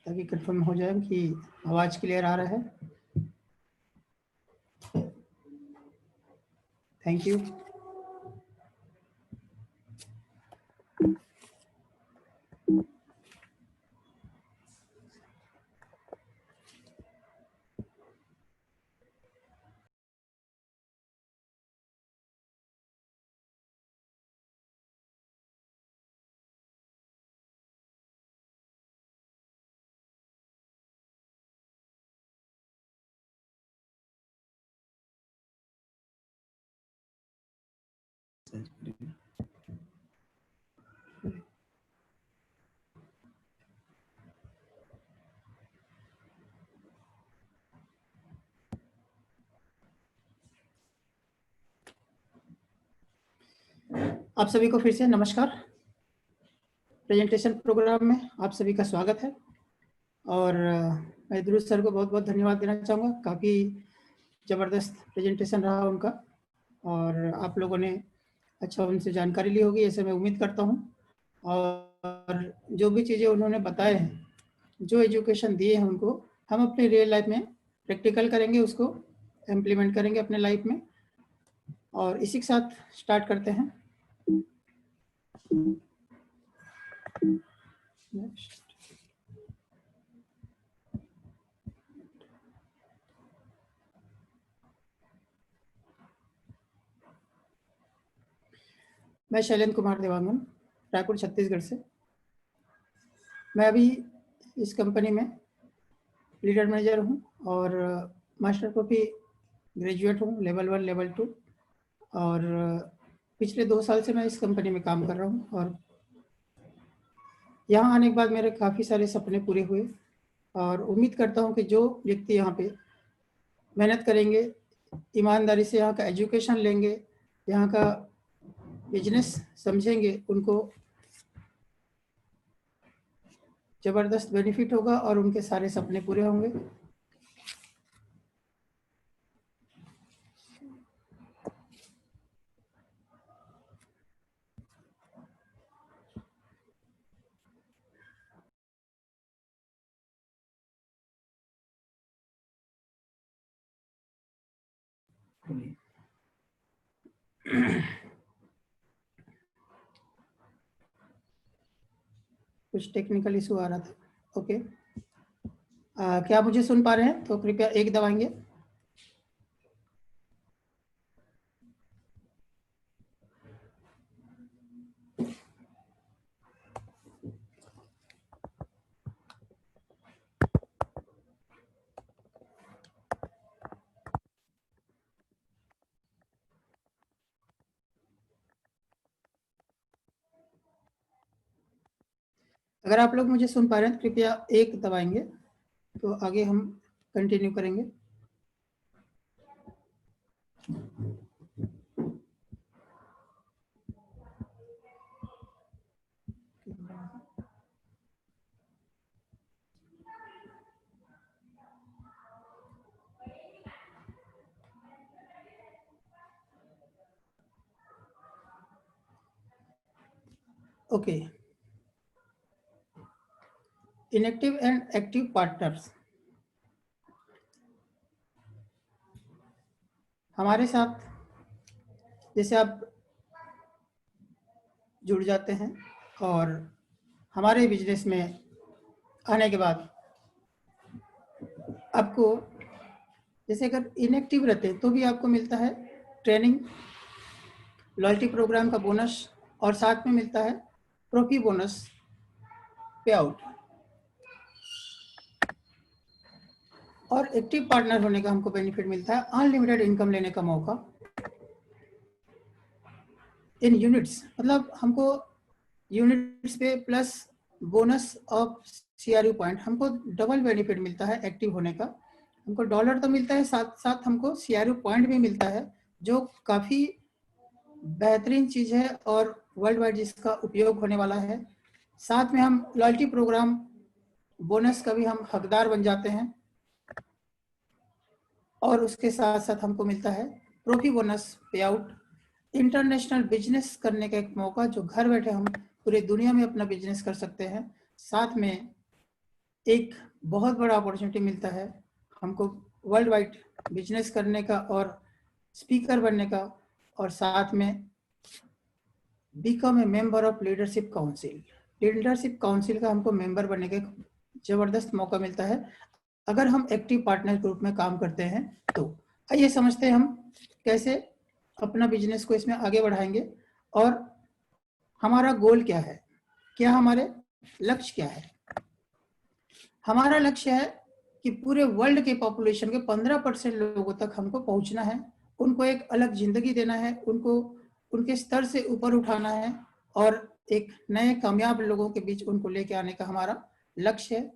ताकि कंफर्म हो जाए कि आवाज क्लियर आ रहा है। Thank you. आप सभी को फिर से नमस्कार। प्रेजेंटेशन प्रोग्राम में आप सभी का स्वागत है और मैं ध्रुव सर को बहुत बहुत धन्यवाद देना चाहूँगा। काफ़ी ज़बरदस्त प्रेजेंटेशन रहा उनका और आप लोगों ने अच्छा उनसे जानकारी ली होगी, ऐसे मैं उम्मीद करता हूँ। और जो भी चीज़ें उन्होंने बताए हैं, जो एजुकेशन दिए हैं, उनको हम अपने रियल लाइफ में प्रैक्टिकल करेंगे, उसको इम्प्लीमेंट करेंगे अपने लाइफ में। और इसी के साथ स्टार्ट करते हैं। मैं शैलेंद्र कुमार देवांगन, रायपुर छत्तीसगढ़ से। मैं अभी इस कंपनी में लीडर मैनेजर हूँ और मास्टर कॉपी ग्रेजुएट हूँ, लेवल 1 लेवल 2। और पिछले 2 साल से मैं इस कंपनी में काम कर रहा हूँ और यहाँ आने के बाद मेरे काफ़ी सारे सपने पूरे हुए और उम्मीद करता हूँ कि जो व्यक्ति यहाँ पे मेहनत करेंगे, ईमानदारी से यहाँ का एजुकेशन लेंगे, यहाँ का बिजनेस समझेंगे, उनको ज़बरदस्त बेनिफिट होगा और उनके सारे सपने पूरे होंगे। कुछ टेक्निकल इशू आ रहा था। ओके, क्या आप मुझे सुन पा रहे हैं? तो कृपया एक दबाएंगे। अगर आप लोग मुझे सुन पा रहे हैं तो कृपया एक दबाएंगे, तो आगे हम कंटिन्यू करेंगे। Okay, inactive and active partners. हमारे साथ जैसे आप जुड़ जाते हैं और हमारे बिजनेस में आने के बाद आपको, जैसे अगर इनएक्टिव रहते हैं तो भी आपको मिलता है ट्रेनिंग, लॉयल्टी प्रोग्राम का बोनस और साथ में मिलता है ट्रॉफी बोनस पे आउट। और एक्टिव पार्टनर होने का हमको बेनिफिट मिलता है अनलिमिटेड इनकम लेने का मौका इन यूनिट्स। मतलब हमको यूनिट्स पे plus bonus of CRU point, हमको डबल बेनिफिट मिलता है एक्टिव होने का। हमको डॉलर तो मिलता है, साथ साथ हमको CRU पॉइंट भी मिलता है, जो काफ़ी बेहतरीन चीज़ है और वर्ल्ड वाइड जिसका उपयोग होने वाला है। साथ में हम लॉयल्टी प्रोग्राम बोनस का भी हम हकदार बन जाते हैं, और उसके साथ साथ हमको मिलता है ट्रॉफी बोनस पे आउट, इंटरनेशनल बिजनेस करने का एक मौका, जो घर बैठे हम पूरे दुनिया में अपना बिजनेस कर सकते हैं। साथ में एक बहुत बड़ा अपॉर्चुनिटी मिलता है हमको वर्ल्ड वाइड बिजनेस करने का और स्पीकर बनने का, और साथ में become a member of leadership council, leadership council का हमको मेंबर बनने का एक जबरदस्त मौका मिलता है अगर हम एक्टिव पार्टनर ग्रुप में काम करते हैं। तो आइए समझते हैं हम कैसे अपना बिजनेस को इसमें आगे बढ़ाएंगे, और हमारा गोल क्या है, क्या हमारे लक्ष्य क्या है। हमारा लक्ष्य है कि पूरे वर्ल्ड के पॉपुलेशन के 15% लोगों तक हमको पहुंचना है, उनको एक अलग जिंदगी देना है, उनको उनके स्तर से ऊपर उठाना है, और एक नए कामयाब लोगों के बीच उनको लेके आने का हमारा लक्ष्य है।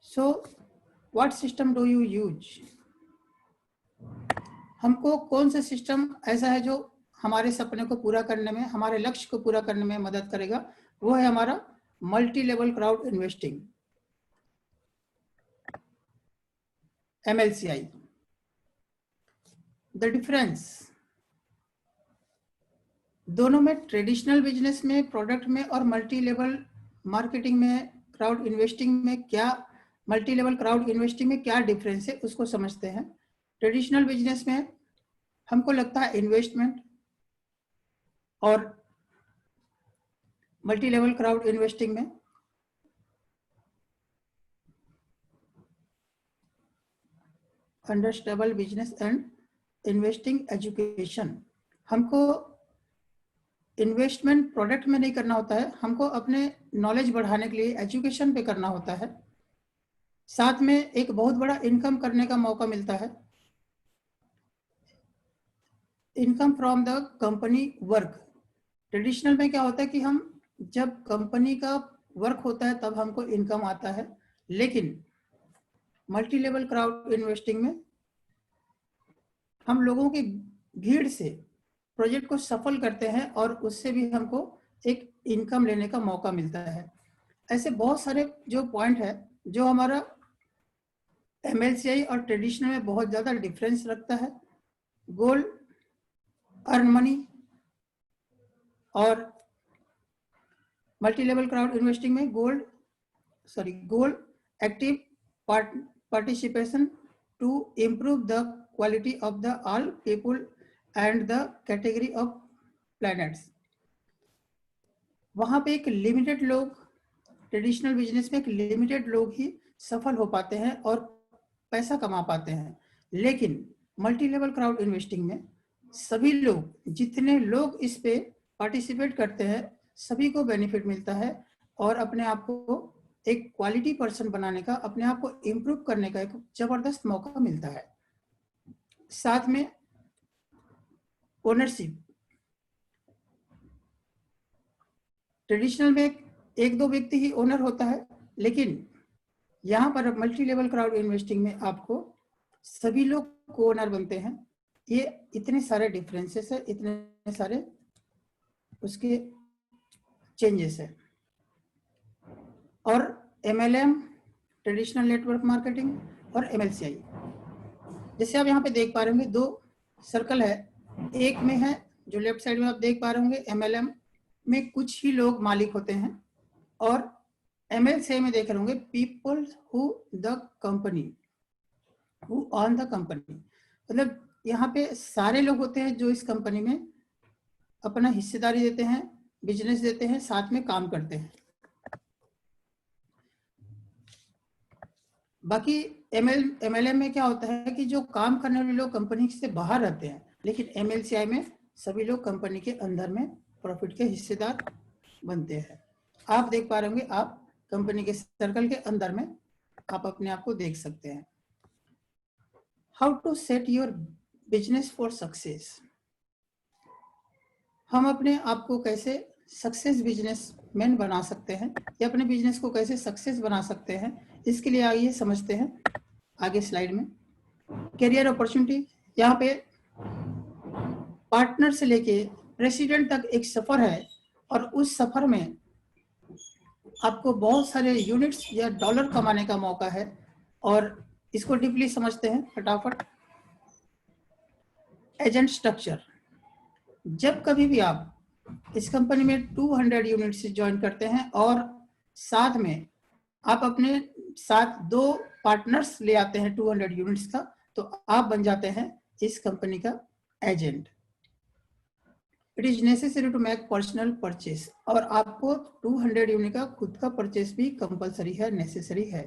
So what system do you use? हमको कौन सा सिस्टम ऐसा है जो हमारे सपने को पूरा करने में, हमारे लक्ष्य को पूरा करने में मदद करेगा? वो है हमारा multi level crowd investing, MLCI। The difference दोनों में, ट्रेडिशनल बिजनेस में, प्रोडक्ट में, और मल्टी लेवल मार्केटिंग में, क्राउड इन्वेस्टिंग में क्या, मल्टी लेवल क्राउड इन्वेस्टिंग में क्या डिफरेंस है उसको समझते हैं। ट्रेडिशनल बिजनेस में हमको लगता है इन्वेस्टमेंट, और मल्टी लेवल क्राउड इन्वेस्टिंग में understandable business and investing education. हमको इन्वेस्टमेंट प्रोडक्ट में नहीं करना होता है, हमको अपने नॉलेज बढ़ाने के लिए एजुकेशन पे करना होता है। साथ में एक बहुत बड़ा इनकम करने का मौका मिलता है, income from the company work. Traditional में क्या होता है कि हम जब कंपनी का वर्क होता है तब हमको इनकम आता है, लेकिन मल्टी लेवल क्राउड इन्वेस्टिंग में हम लोगों की भीड़ से प्रोजेक्ट को सफल करते हैं और उससे भी हमको एक इनकम लेने का मौका मिलता है। ऐसे बहुत सारे जो पॉइंट है जो हमारा MLCI और ट्रेडिशनल में बहुत ज़्यादा डिफरेंस रखता है। गोल अर्न मनी और मल्टी लेवल क्राउड इन्वेस्टिंग में गोल active participation to improve the quality of the all people and the category of planets। वहां पे एक लिमिटेड लोग, ट्रेडिशनल बिजनेस में एक लिमिटेड लोग ही सफल हो पाते हैं और पैसा कमा पाते हैं, लेकिन मल्टी लेवल क्राउड इन्वेस्टिंग में सभी लोग, जितने लोग इस पे पार्टिसिपेट करते हैं, सभी को बेनिफिट मिलता है और अपने आप को एक क्वालिटी पर्सन बनाने का, अपने आप को इम्प्रूव करने का एक जबरदस्त मौका मिलता है। साथ में ओनरशिप, ट्रेडिशनल में एक दो व्यक्ति ही ओनर होता है, लेकिन यहाँ पर मल्टी लेवल क्राउड इन्वेस्टिंग में आपको सभी लोग को ओनर बनते हैं। ये इतने सारे डिफरेंसेस है, इतने सारे उसके चेंजेस है। और MLM, ट्रेडिशनल नेटवर्क मार्केटिंग, और MLCI, जैसे आप यहाँ पे देख पा रहे होंगे दो सर्कल है। एक में है जो लेफ्ट साइड में आप देख पा रहे होंगे, MLM में कुछ ही लोग मालिक होते हैं, और MLCI में देख रहे होंगे people who the company, who on the company. मतलब यहाँ पे सारे लोग होते हैं जो इस कंपनी में अपना हिस्सेदारी देते हैं, बिजनेस देते हैं, साथ में काम करते हैं। बाकी MLM में क्या होता है कि जो काम करने वाले लोग कंपनी से बाहर रहते हैं, लेकिन MLCI में सभी लोग कंपनी के अंदर में प्रॉफिट के हिस्सेदार बनते हैं। आप देख पा रहे होंगे, आप कंपनी के सर्कल के अंदर में आप अपने आप को देख सकते हैं। How to set your business for success. हम अपने आप को कैसे सक्सेस बिजनेसमैन बना सकते हैं या अपने बिजनेस को कैसे सक्सेस बना सकते हैं, इसके लिए आइए समझते हैं आगे स्लाइड में। करियर अपॉर्चुनिटी, यहाँ पे पार्टनर से लेके प्रेसिडेंट तक एक सफर है और उस सफर में आपको बहुत सारे यूनिट्स या डॉलर कमाने का मौका है और इसको डीपली समझते हैं फटाफट। एजेंट स्ट्रक्चर, जब कभी भी आप इस कंपनी में 200 यूनिट से ज्वाइन करते हैं और साथ में आप अपने साथ 2 पार्टनर्स ले आते हैं 200 यूनिट्स का, तो आप बन जाते हैं इस कंपनी का agent. It is necessary to make personal purchase, और आपको 200 यूनिट का खुद का परचेस भी कंपलसरी है, नेसेसरी है।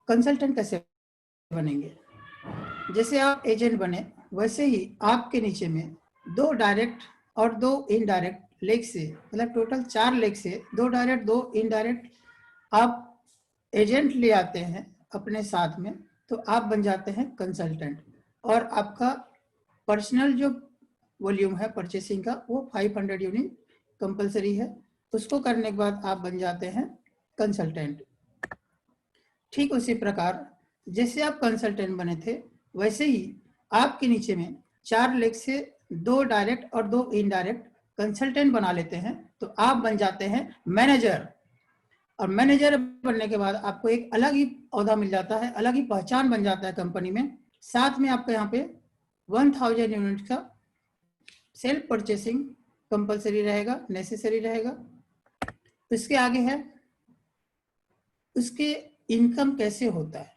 कंसल्टेंट कैसे बनेंगे? जैसे आप एजेंट बने वैसे ही आपके नीचे में 2 डायरेक्ट और 2 इनडायरेक्ट लेग से, मतलब टोटल 4 लेग से 2 डायरेक्ट 2 इनडायरेक्ट आप एजेंट ले आते हैं अपने साथ में, तो आप बन जाते हैं कंसल्टेंट। और आपका पर्सनल जो वॉल्यूम है परचेसिंग का वो 500 यूनिट कंपलसरी है, उसको करने के बाद आप बन जाते हैं कंसल्टेंट। ठीक उसी प्रकार जैसे आप कंसल्टेंट बने थे वैसे ही आपके नीचे में 4 लेग से 2 डायरेक्ट और 2 इनडायरेक्ट कंसल्टेंट बना लेते हैं, तो आप बन जाते हैं मैनेजर। और मैनेजर बनने के बाद आपको एक अलग ही औहदा मिल जाता है, अलग ही पहचान बन जाता है कंपनी में। साथ में आपका यहाँ पे 1000 यूनिट का सेल्फ परचेसिंग कंपलसरी रहेगा, नेसेसरी रहेगा। इसके आगे है उसके इनकम कैसे होता है।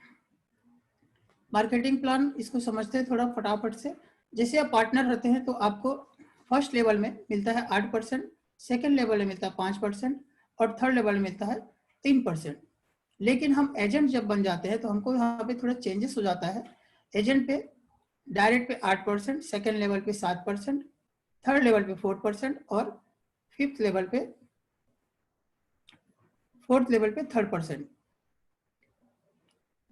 मार्केटिंग प्लान, इसको समझते हैं थोड़ा फटाफट से। जैसे आप पार्टनर रहते हैं तो आपको फर्स्ट लेवल में मिलता है 8%, सेकेंड लेवल में मिलता है 5% और थर्ड लेवल में मिलता है 3%। लेकिन हम एजेंट जब बन जाते हैं तो हमको यहाँ पे थोड़ा चेंजेस हो जाता है। एजेंट पे डायरेक्ट पे 8%, सेकेंड लेवल पे 7%, थर्ड लेवल पे 4% और फोर्थ लेवल पे 3%।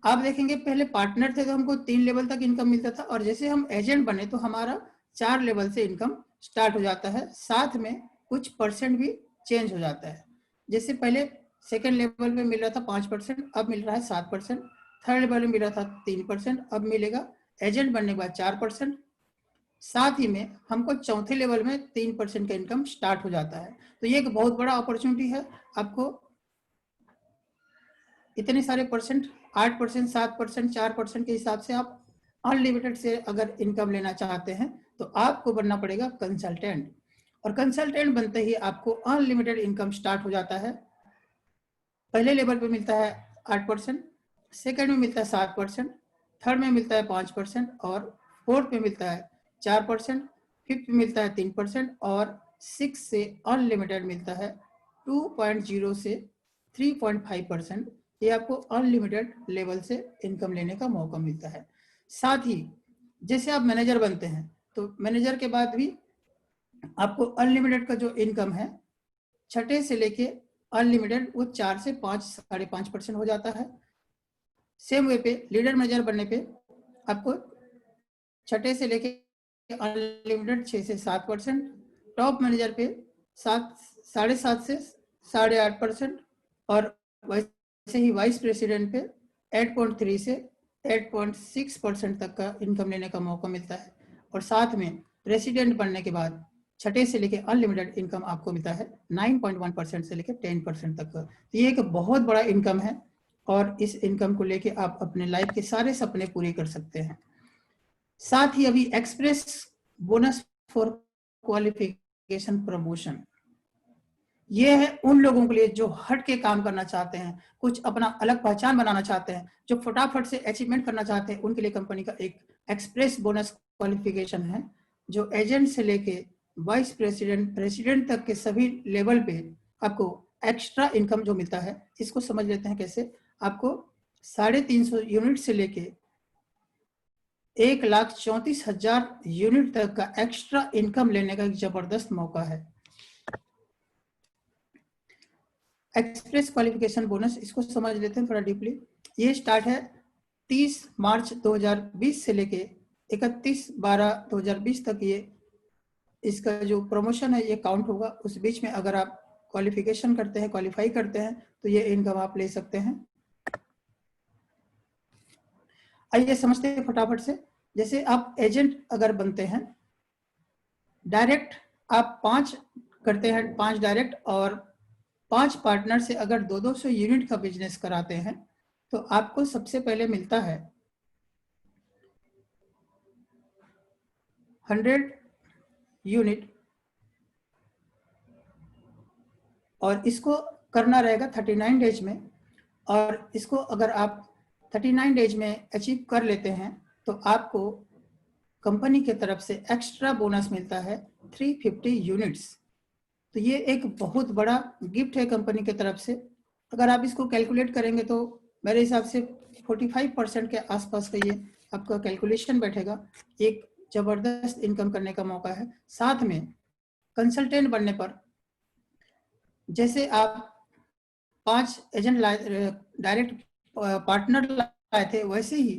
आप देखेंगे पहले पार्टनर थे तो हमको 3 लेवल तक इनकम मिलता था, और जैसे हम एजेंट बने तो हमारा 4 लेवल से इनकम स्टार्ट हो जाता है, साथ में कुछ परसेंट भी चेंज हो जाता है। जैसे पहले सेकेंड लेवल पे मिल रहा था 5%, अब मिल रहा है 7%, थर्ड लेवल में मिल रहा था 3%, अब मिलेगा एजेंट बनने के बाद 4%। साथ ही में हमको चौथे लेवल में 3% का इनकम स्टार्ट हो जाता है। तो ये एक बहुत बड़ा अपॉर्चुनिटी है आपको। इतने सारे परसेंट, 8%, 7%, 4% के हिसाब से आप अनलिमिटेड से अगर इनकम लेना चाहते हैं तो आपको बनना पड़ेगा कंसल्टेंट। और कंसल्टेंट बनते ही आपको अनलिमिटेड इनकम स्टार्ट हो जाता है। पहले लेवल पे मिलता है 8%, सेकेंड में मिलता है 7%, थर्ड में मिलता है 5% और फोर्थ में मिलता है 4%, फिफ्थ में मिलता है 3% और 6 से अनलिमिटेड मिलता है 2.0 से 3.5%। ये आपको अनलिमिटेड लेवल से इनकम लेने का मौका मिलता है। साथ ही जैसे आप मैनेजर बनते हैं तो मैनेजर के बाद भी आपको अनलिमिटेड का जो इनकम है छठे से लेके अनलिमिटेड वो 4 से 5.5% हो जाता है। सेम वे पे लीडर मैनेजर बनने पे आपको छठे से लेके अनलिमिटेड 6 से 7%, टॉप मैनेजर पे 7.5 से 8.5% और वैसे ही वाइस प्रेसिडेंट पे 8.3 से 8.6% तक का इनकम लेने का मौका मिलता है। और साथ में प्रेसिडेंट बनने के बाद छठे से लेके अनलिमिटेड इनकम आपको मिलता है 9.1% से लेके 10% तक का। तो ये एक बहुत बड़ा इनकम है और इस इनकम को लेके आप अपने लाइफ के सारे सपने पूरे कर सकते हैं। साथ ही अभी express bonus for qualification promotion, ये है उन लोगों के लिए जो हट के काम करना चाहते हैं, कुछ अपना अलग पहचान बनाना चाहते हैं, जो फटाफट से अचीवमेंट करना चाहते हैं, उनके लिए कंपनी का एक एक्सप्रेस बोनस क्वालिफिकेशन है जो एजेंट से लेके वाइस प्रेसिडेंट, प्रेसिडेंट तक के सभी लेवल पे आपको एक्स्ट्रा इनकम जो मिलता है। इसको समझ लेते हैं कैसे। आपको 350 यूनिट से लेके 1,34,000 यूनिट तक का एक्स्ट्रा इनकम लेने का एक जबरदस्त मौका है। एक्सप्रेस क्वालिफिकेशन बोनस, इसको समझ लेते हैं थोड़ा डीपली। ये स्टार्ट है 30 मार्च 2020 से लेके 31/12/2020 तक ये इसका जो प्रमोशन है ये काउंट होगा। उस बीच में अगर आप क्वालिफिकेशन करते हैं, क्वालिफाई करते हैं, तो ये इनकम आप ले सकते हैं। आइए समझते हैं फटाफट से। जैसे आप एजेंट अगर बनते हैं, डायरेक्ट आप 5 करते हैं, 5 डायरेक्ट, और 5 पार्टनर से अगर 200 यूनिट का बिजनेस कराते हैं तो आपको सबसे पहले मिलता है 100 यूनिट, और इसको करना रहेगा 39 डेज में। और इसको अगर आप 39 डेज में अचीव कर लेते हैं तो आपको कंपनी की तरफ से एक्स्ट्रा बोनस मिलता है 350 यूनिट्स। तो ये एक बहुत बड़ा गिफ्ट है कंपनी की तरफ से। अगर आप इसको कैलकुलेट करेंगे तो मेरे हिसाब से 45% के आसपास का ये आपका कैलकुलेशन बैठेगा। एक जबरदस्त इनकम करने का मौका है। साथ में कंसल्टेंट बनने पर जैसे आप 5 एजेंट डायरेक्ट पार्टनर लाए थे, वैसे ही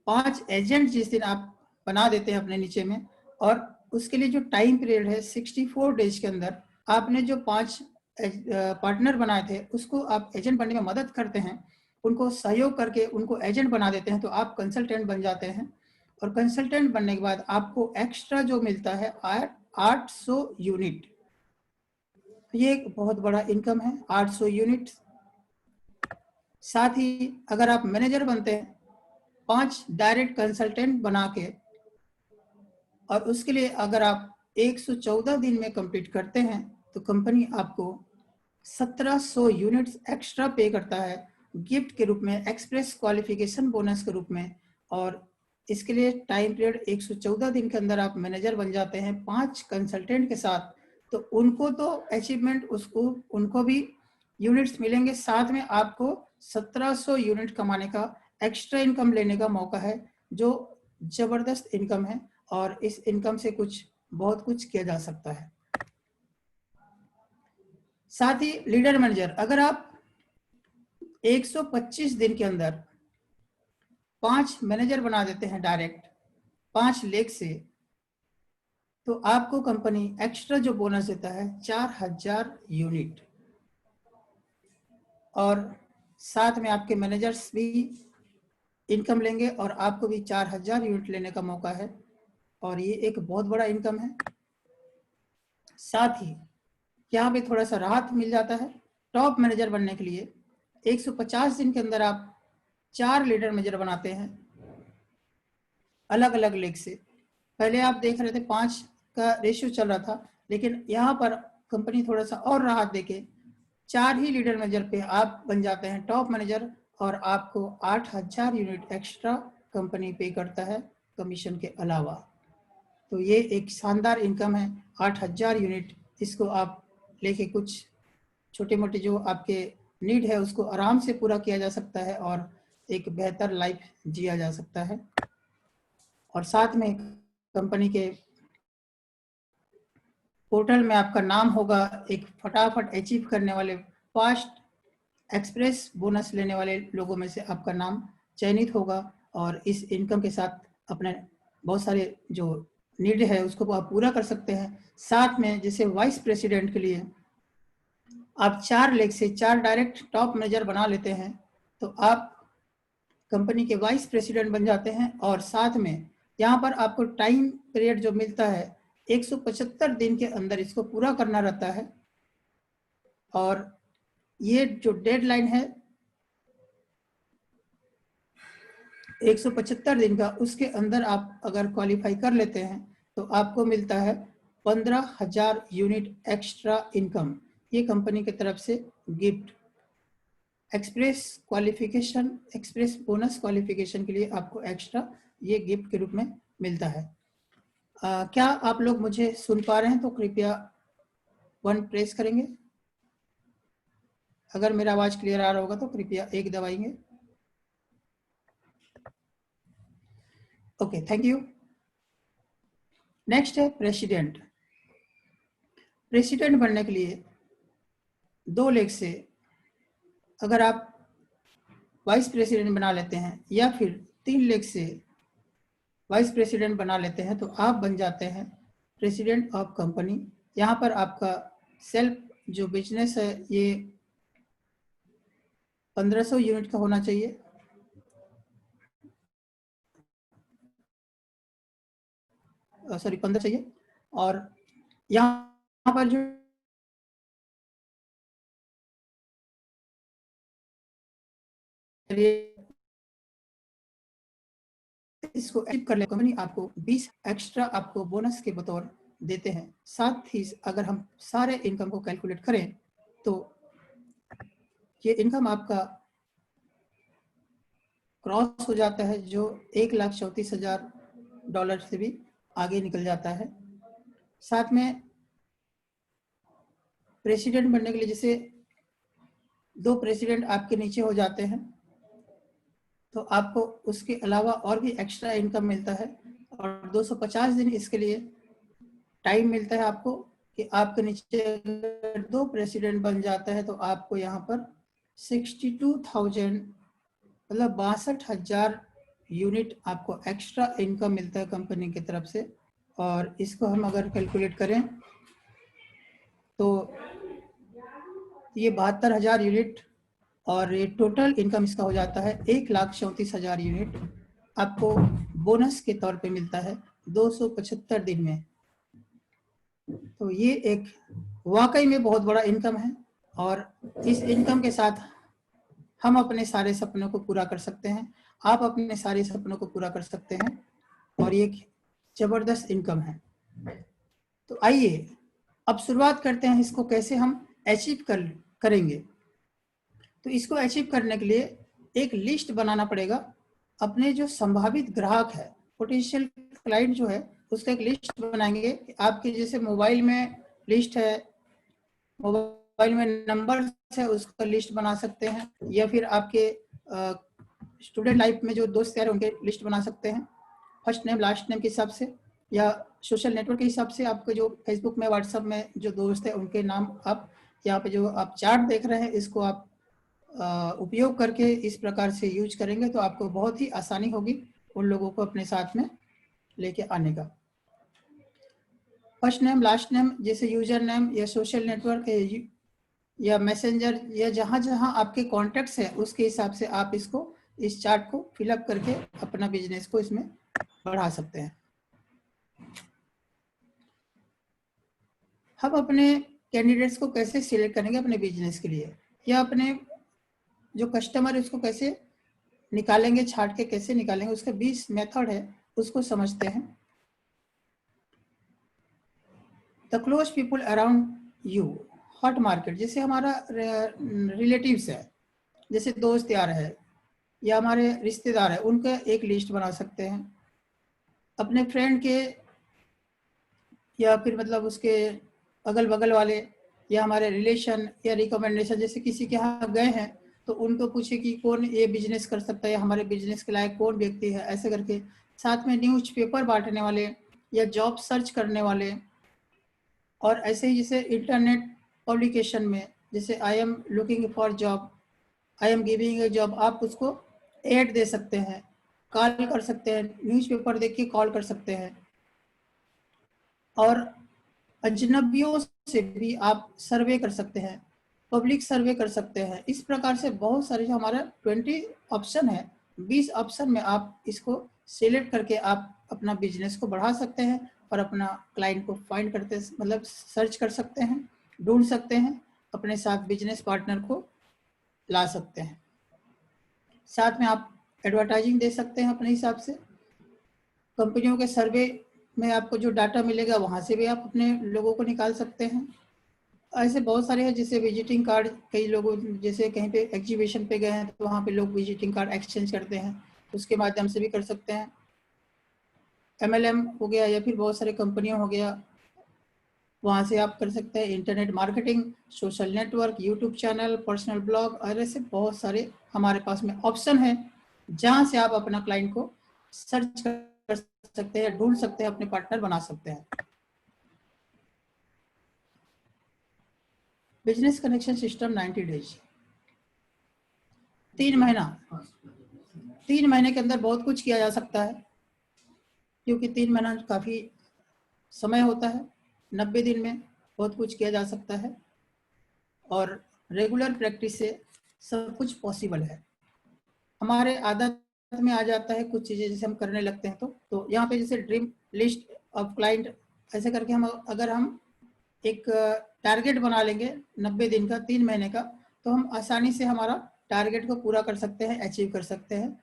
5 एजेंट जिस दिन आप बना देते हैं अपने नीचे में, और उसके लिए जो टाइम पीरियड है 64 डेज के अंदर आपने जो 5 पार्टनर बनाए थे उसको आप एजेंट बनने में मदद करते हैं, उनको सहयोग करके उनको एजेंट बना देते हैं, तो आप कंसल्टेंट बन जाते हैं। और कंसल्टेंट बनने के बाद आपको एक्स्ट्रा जो मिलता है 800 यूनिट। ये एक बहुत बड़ा इनकम है, 800 यूनिट। साथ ही अगर आप मैनेजर बनते हैं 5 डायरेक्ट कंसल्टेंट बना के, और उसके लिए अगर आप 114 दिन में कंप्लीट करते हैं तो कंपनी आपको 1700 यूनिट्स एक्स्ट्रा पे करता है गिफ्ट के रूप में, एक्सप्रेस क्वालिफिकेशन बोनस के रूप में। और इसके लिए टाइम पीरियड 114 दिन के अंदर आप मैनेजर बन जाते हैं 5 कंसल्टेंट के साथ, तो उनको तो अचीवमेंट उसको उनको भी यूनिट्स मिलेंगे, साथ में आपको 1700 यूनिट कमाने का एक्स्ट्रा इनकम लेने का मौका है, जो जबरदस्त इनकम है। और इस इनकम से बहुत कुछ किया जा सकता है। साथ ही लीडर मैनेजर, अगर आप 125 दिन के अंदर 5 मैनेजर बना देते हैं डायरेक्ट 5 लेग से, तो आपको कंपनी एक्स्ट्रा जो बोनस देता है 4000 यूनिट, और साथ में आपके मैनेजर्स भी इनकम लेंगे और आपको भी 4000 यूनिट लेने का मौका है, और ये एक बहुत बड़ा इनकम है। साथ ही यहाँ पे थोड़ा सा राहत मिल जाता है। टॉप मैनेजर बनने के लिए 150 दिन के अंदर आप 4 लीडर मैनेजर बनाते हैं अलग अलग लेग से। पहले आप देख रहे थे 5 का रेशियो चल रहा था, लेकिन यहाँ पर कंपनी थोड़ा सा और राहत देके 4 ही लीडर मैनेजर पे आप बन जाते हैं टॉप मैनेजर, और आपको 8000 यूनिट एक्स्ट्रा कंपनी पे करता है कमीशन के अलावा। तो ये एक शानदार इनकम है 8000 यूनिट। इसको आप लेके कुछ छोटे मोटे जो आपके नीड है उसको आराम से पूरा किया जा सकता है और एक बेहतर लाइफ जिया जा सकता है। और साथ में कंपनी के पोर्टल में आपका नाम होगा, एक फटाफट अचीव करने वाले, फास्ट एक्सप्रेस बोनस लेने वाले लोगों में से आपका नाम चयनित होगा, और इस इनकम के साथ अपने बहुत सारे जो नीड है उसको आप पूरा कर सकते हैं। साथ में जैसे वाइस प्रेसिडेंट के लिए आप 4 लेग से 4 डायरेक्ट टॉप मैनेजर बना लेते हैं, तो आप कंपनी के वाइस प्रेसिडेंट बन जाते हैं। और साथ में यहाँ पर आपको टाइम पीरियड जो मिलता है 175 दिन के अंदर इसको पूरा करना रहता है, और ये जो डेडलाइन है 175 दिन का, उसके अंदर आप अगर क्वालिफाई कर लेते हैं तो आपको मिलता है 15,000 यूनिट एक्स्ट्रा इनकम। ये कंपनी की तरफ से gift express qualification, express bonus qualification के लिए आपको एक्स्ट्रा ये गिफ्ट के रूप में मिलता है। क्या आप लोग मुझे सुन पा रहे हैं? तो कृपया 1 प्रेस करेंगे। अगर मेरा आवाज क्लियर आ रहा होगा तो कृपया 1 दबाएंगे। Okay, thank you. नेक्स्ट है प्रेसिडेंट। प्रेसिडेंट बनने के लिए 2 लेग से अगर आप वाइस प्रेसिडेंट बना लेते हैं या फिर 3 लाख से वाइस प्रेसिडेंट बना लेते हैं तो आप बन जाते हैं प्रेसिडेंट ऑफ कंपनी। यहाँ पर आपका सेल्फ जो बिजनेस है ये 1500 यूनिट का होना चाहिए। सॉरी 15 चाहिए। और यहाँ पर जो इसको अचीव कर ले कंपनी आपको 20 एक्स्ट्रा आपको बोनस के बतौर देते हैं। साथ ही अगर हम सारे इनकम को कैलकुलेट करें तो ये इनकम आपका क्रॉस हो जाता है जो $1,34,000 से भी आगे निकल जाता है। साथ में प्रेसिडेंट बनने के लिए जैसे 2 प्रेसिडेंट आपके नीचे हो जाते हैं तो आपको उसके अलावा और भी एक्स्ट्रा इनकम मिलता है और 250 दिन इसके लिए टाइम मिलता है आपको कि आपके नीचे अगर 2 प्रेसिडेंट बन जाता है तो आपको यहाँ पर 62,000 मतलब 62,000 यूनिट आपको एक्स्ट्रा इनकम मिलता है कंपनी की तरफ से। और इसको हम अगर कैलकुलेट करें तो ये 72,000 यूनिट और ये टोटल इनकम इसका हो जाता है 1,34,000 यूनिट आपको बोनस के तौर पे मिलता है 275 दिन में। तो ये एक वाकई में बहुत बड़ा इनकम है और इस इनकम के साथ हम अपने सारे सपनों को पूरा कर सकते हैं, आप अपने सारे सपनों को पूरा कर सकते हैं और ये एक जबरदस्त इनकम है। तो आइए अब शुरुआत करते हैं इसको कैसे हम अचीव करेंगे। तो इसको अचीव करने के लिए एक लिस्ट बनाना पड़ेगा। अपने जो संभावित ग्राहक है, पोटेंशियल क्लाइंट जो है, उसका एक लिस्ट बनाएंगे। आपके जैसे मोबाइल में लिस्ट है, मोबाइल में नंबर है, उसका लिस्ट बना सकते हैं, या फिर आपके स्टूडेंट लाइफ में जो दोस्त यार उनके लिस्ट बना सकते हैं फर्स्ट नेम लास्ट नेम के हिसाब से, या सोशल नेटवर्क के हिसाब से आपके जो फेसबुक में व्हाट्सएप में जो दोस्त है उनके नाम आप यहाँ पे जो आप चार्ट देख रहे हैं इसको आप उपयोग करके इस प्रकार से यूज करेंगे तो आपको बहुत ही आसानी होगी उन लोगों को अपने साथ में लेके आने का। फर्स्ट नेम लास्ट नेम जैसे यूजर नेम या सोशल नेटवर्क या मैसेंजर या जहाँ जहाँ आपके कॉन्टेक्ट्स है उसके हिसाब से आप इसको इस चार्ट को फिलअप करके अपना बिजनेस को इसमें बढ़ा सकते हैं। हम अपने कैंडिडेट्स को कैसे सिलेक्ट करेंगे अपने बिजनेस के लिए, या अपने जो कस्टमर है उसको कैसे निकालेंगे, छाट के कैसे निकालेंगे, उसका 20 मेथड है, उसको समझते हैं। The close people around you, hot market जैसे हमारा रिलेटिव्स है, जैसे दोस्त यार है या हमारे रिश्तेदार है, उनका एक लिस्ट बना सकते हैं। अपने फ्रेंड के या फिर मतलब उसके अगल बगल वाले या हमारे रिलेशन या रिकमेंडेशन, जैसे किसी के यहाँ गए हैं तो उनको पूछे कि कौन ये बिजनेस कर सकता है या हमारे बिजनेस के लायक कौन व्यक्ति है, ऐसे करके। साथ में न्यूज़पेपर बांटने वाले या जॉब सर्च करने वाले, और ऐसे ही जैसे इंटरनेट पब्लिकेशन में जैसे I am looking for job, I am giving a job, आप उसको ऐड दे सकते हैं, कॉल कर सकते हैं, न्यूज़पेपर देख के कॉल कर सकते हैं। और अजनबियों से भी आप सर्वे कर सकते हैं, पब्लिक सर्वे कर सकते हैं। इस प्रकार से बहुत सारे जो हमारा 20 ऑप्शन है, 20 ऑप्शन में आप इसको सिलेक्ट करके आप अपना बिजनेस को बढ़ा सकते हैं और अपना क्लाइंट को फाइंड करते मतलब सर्च कर सकते हैं, ढूंढ सकते हैं, अपने साथ बिजनेस पार्टनर को ला सकते हैं। साथ में आप एडवर्टाइजिंग दे सकते हैं अपने हिसाब से। कंपनियों के सर्वे में आपको जो डाटा मिलेगा वहाँ से भी आप अपने लोगों को निकाल सकते हैं। ऐसे बहुत सारे हैं, जैसे विजिटिंग कार्ड, कई लोगों जैसे कहीं पे एग्जीबिशन पे गए हैं तो वहाँ पे लोग विजिटिंग कार्ड एक्सचेंज करते हैं, उसके माध्यम से भी कर सकते हैं। MLM हो गया या फिर बहुत सारे कंपनियां हो गया, वहाँ से आप कर सकते हैं। Internet marketing, social network, YouTube channel, personal blog और ऐसे बहुत सारे हमारे पास में ऑप्शन है जहाँ से आप अपना क्लाइंट को सर्च कर सकते हैं, ढूंढ सकते हैं, अपने पार्टनर बना सकते हैं। बिजनेस कनेक्शन सिस्टम 90 डेज, 3 महीना 3 महीने के अंदर बहुत कुछ किया जा सकता है, क्योंकि 3 महीना काफ़ी समय होता है। 90 दिन में बहुत कुछ किया जा सकता है और रेगुलर प्रैक्टिस से सब कुछ पॉसिबल है। हमारे आदत में आ जाता है कुछ चीज़ें जैसे हम करने लगते हैं तो यहाँ पे जैसे ड्रीम लिस्ट ऑफ क्लाइंट ऐसे करके हम अगर हम एक टारगेट बना लेंगे 90 दिन का, 3 महीने का, तो हम आसानी से हमारा टारगेट को पूरा कर सकते हैं, अचीव कर सकते हैं।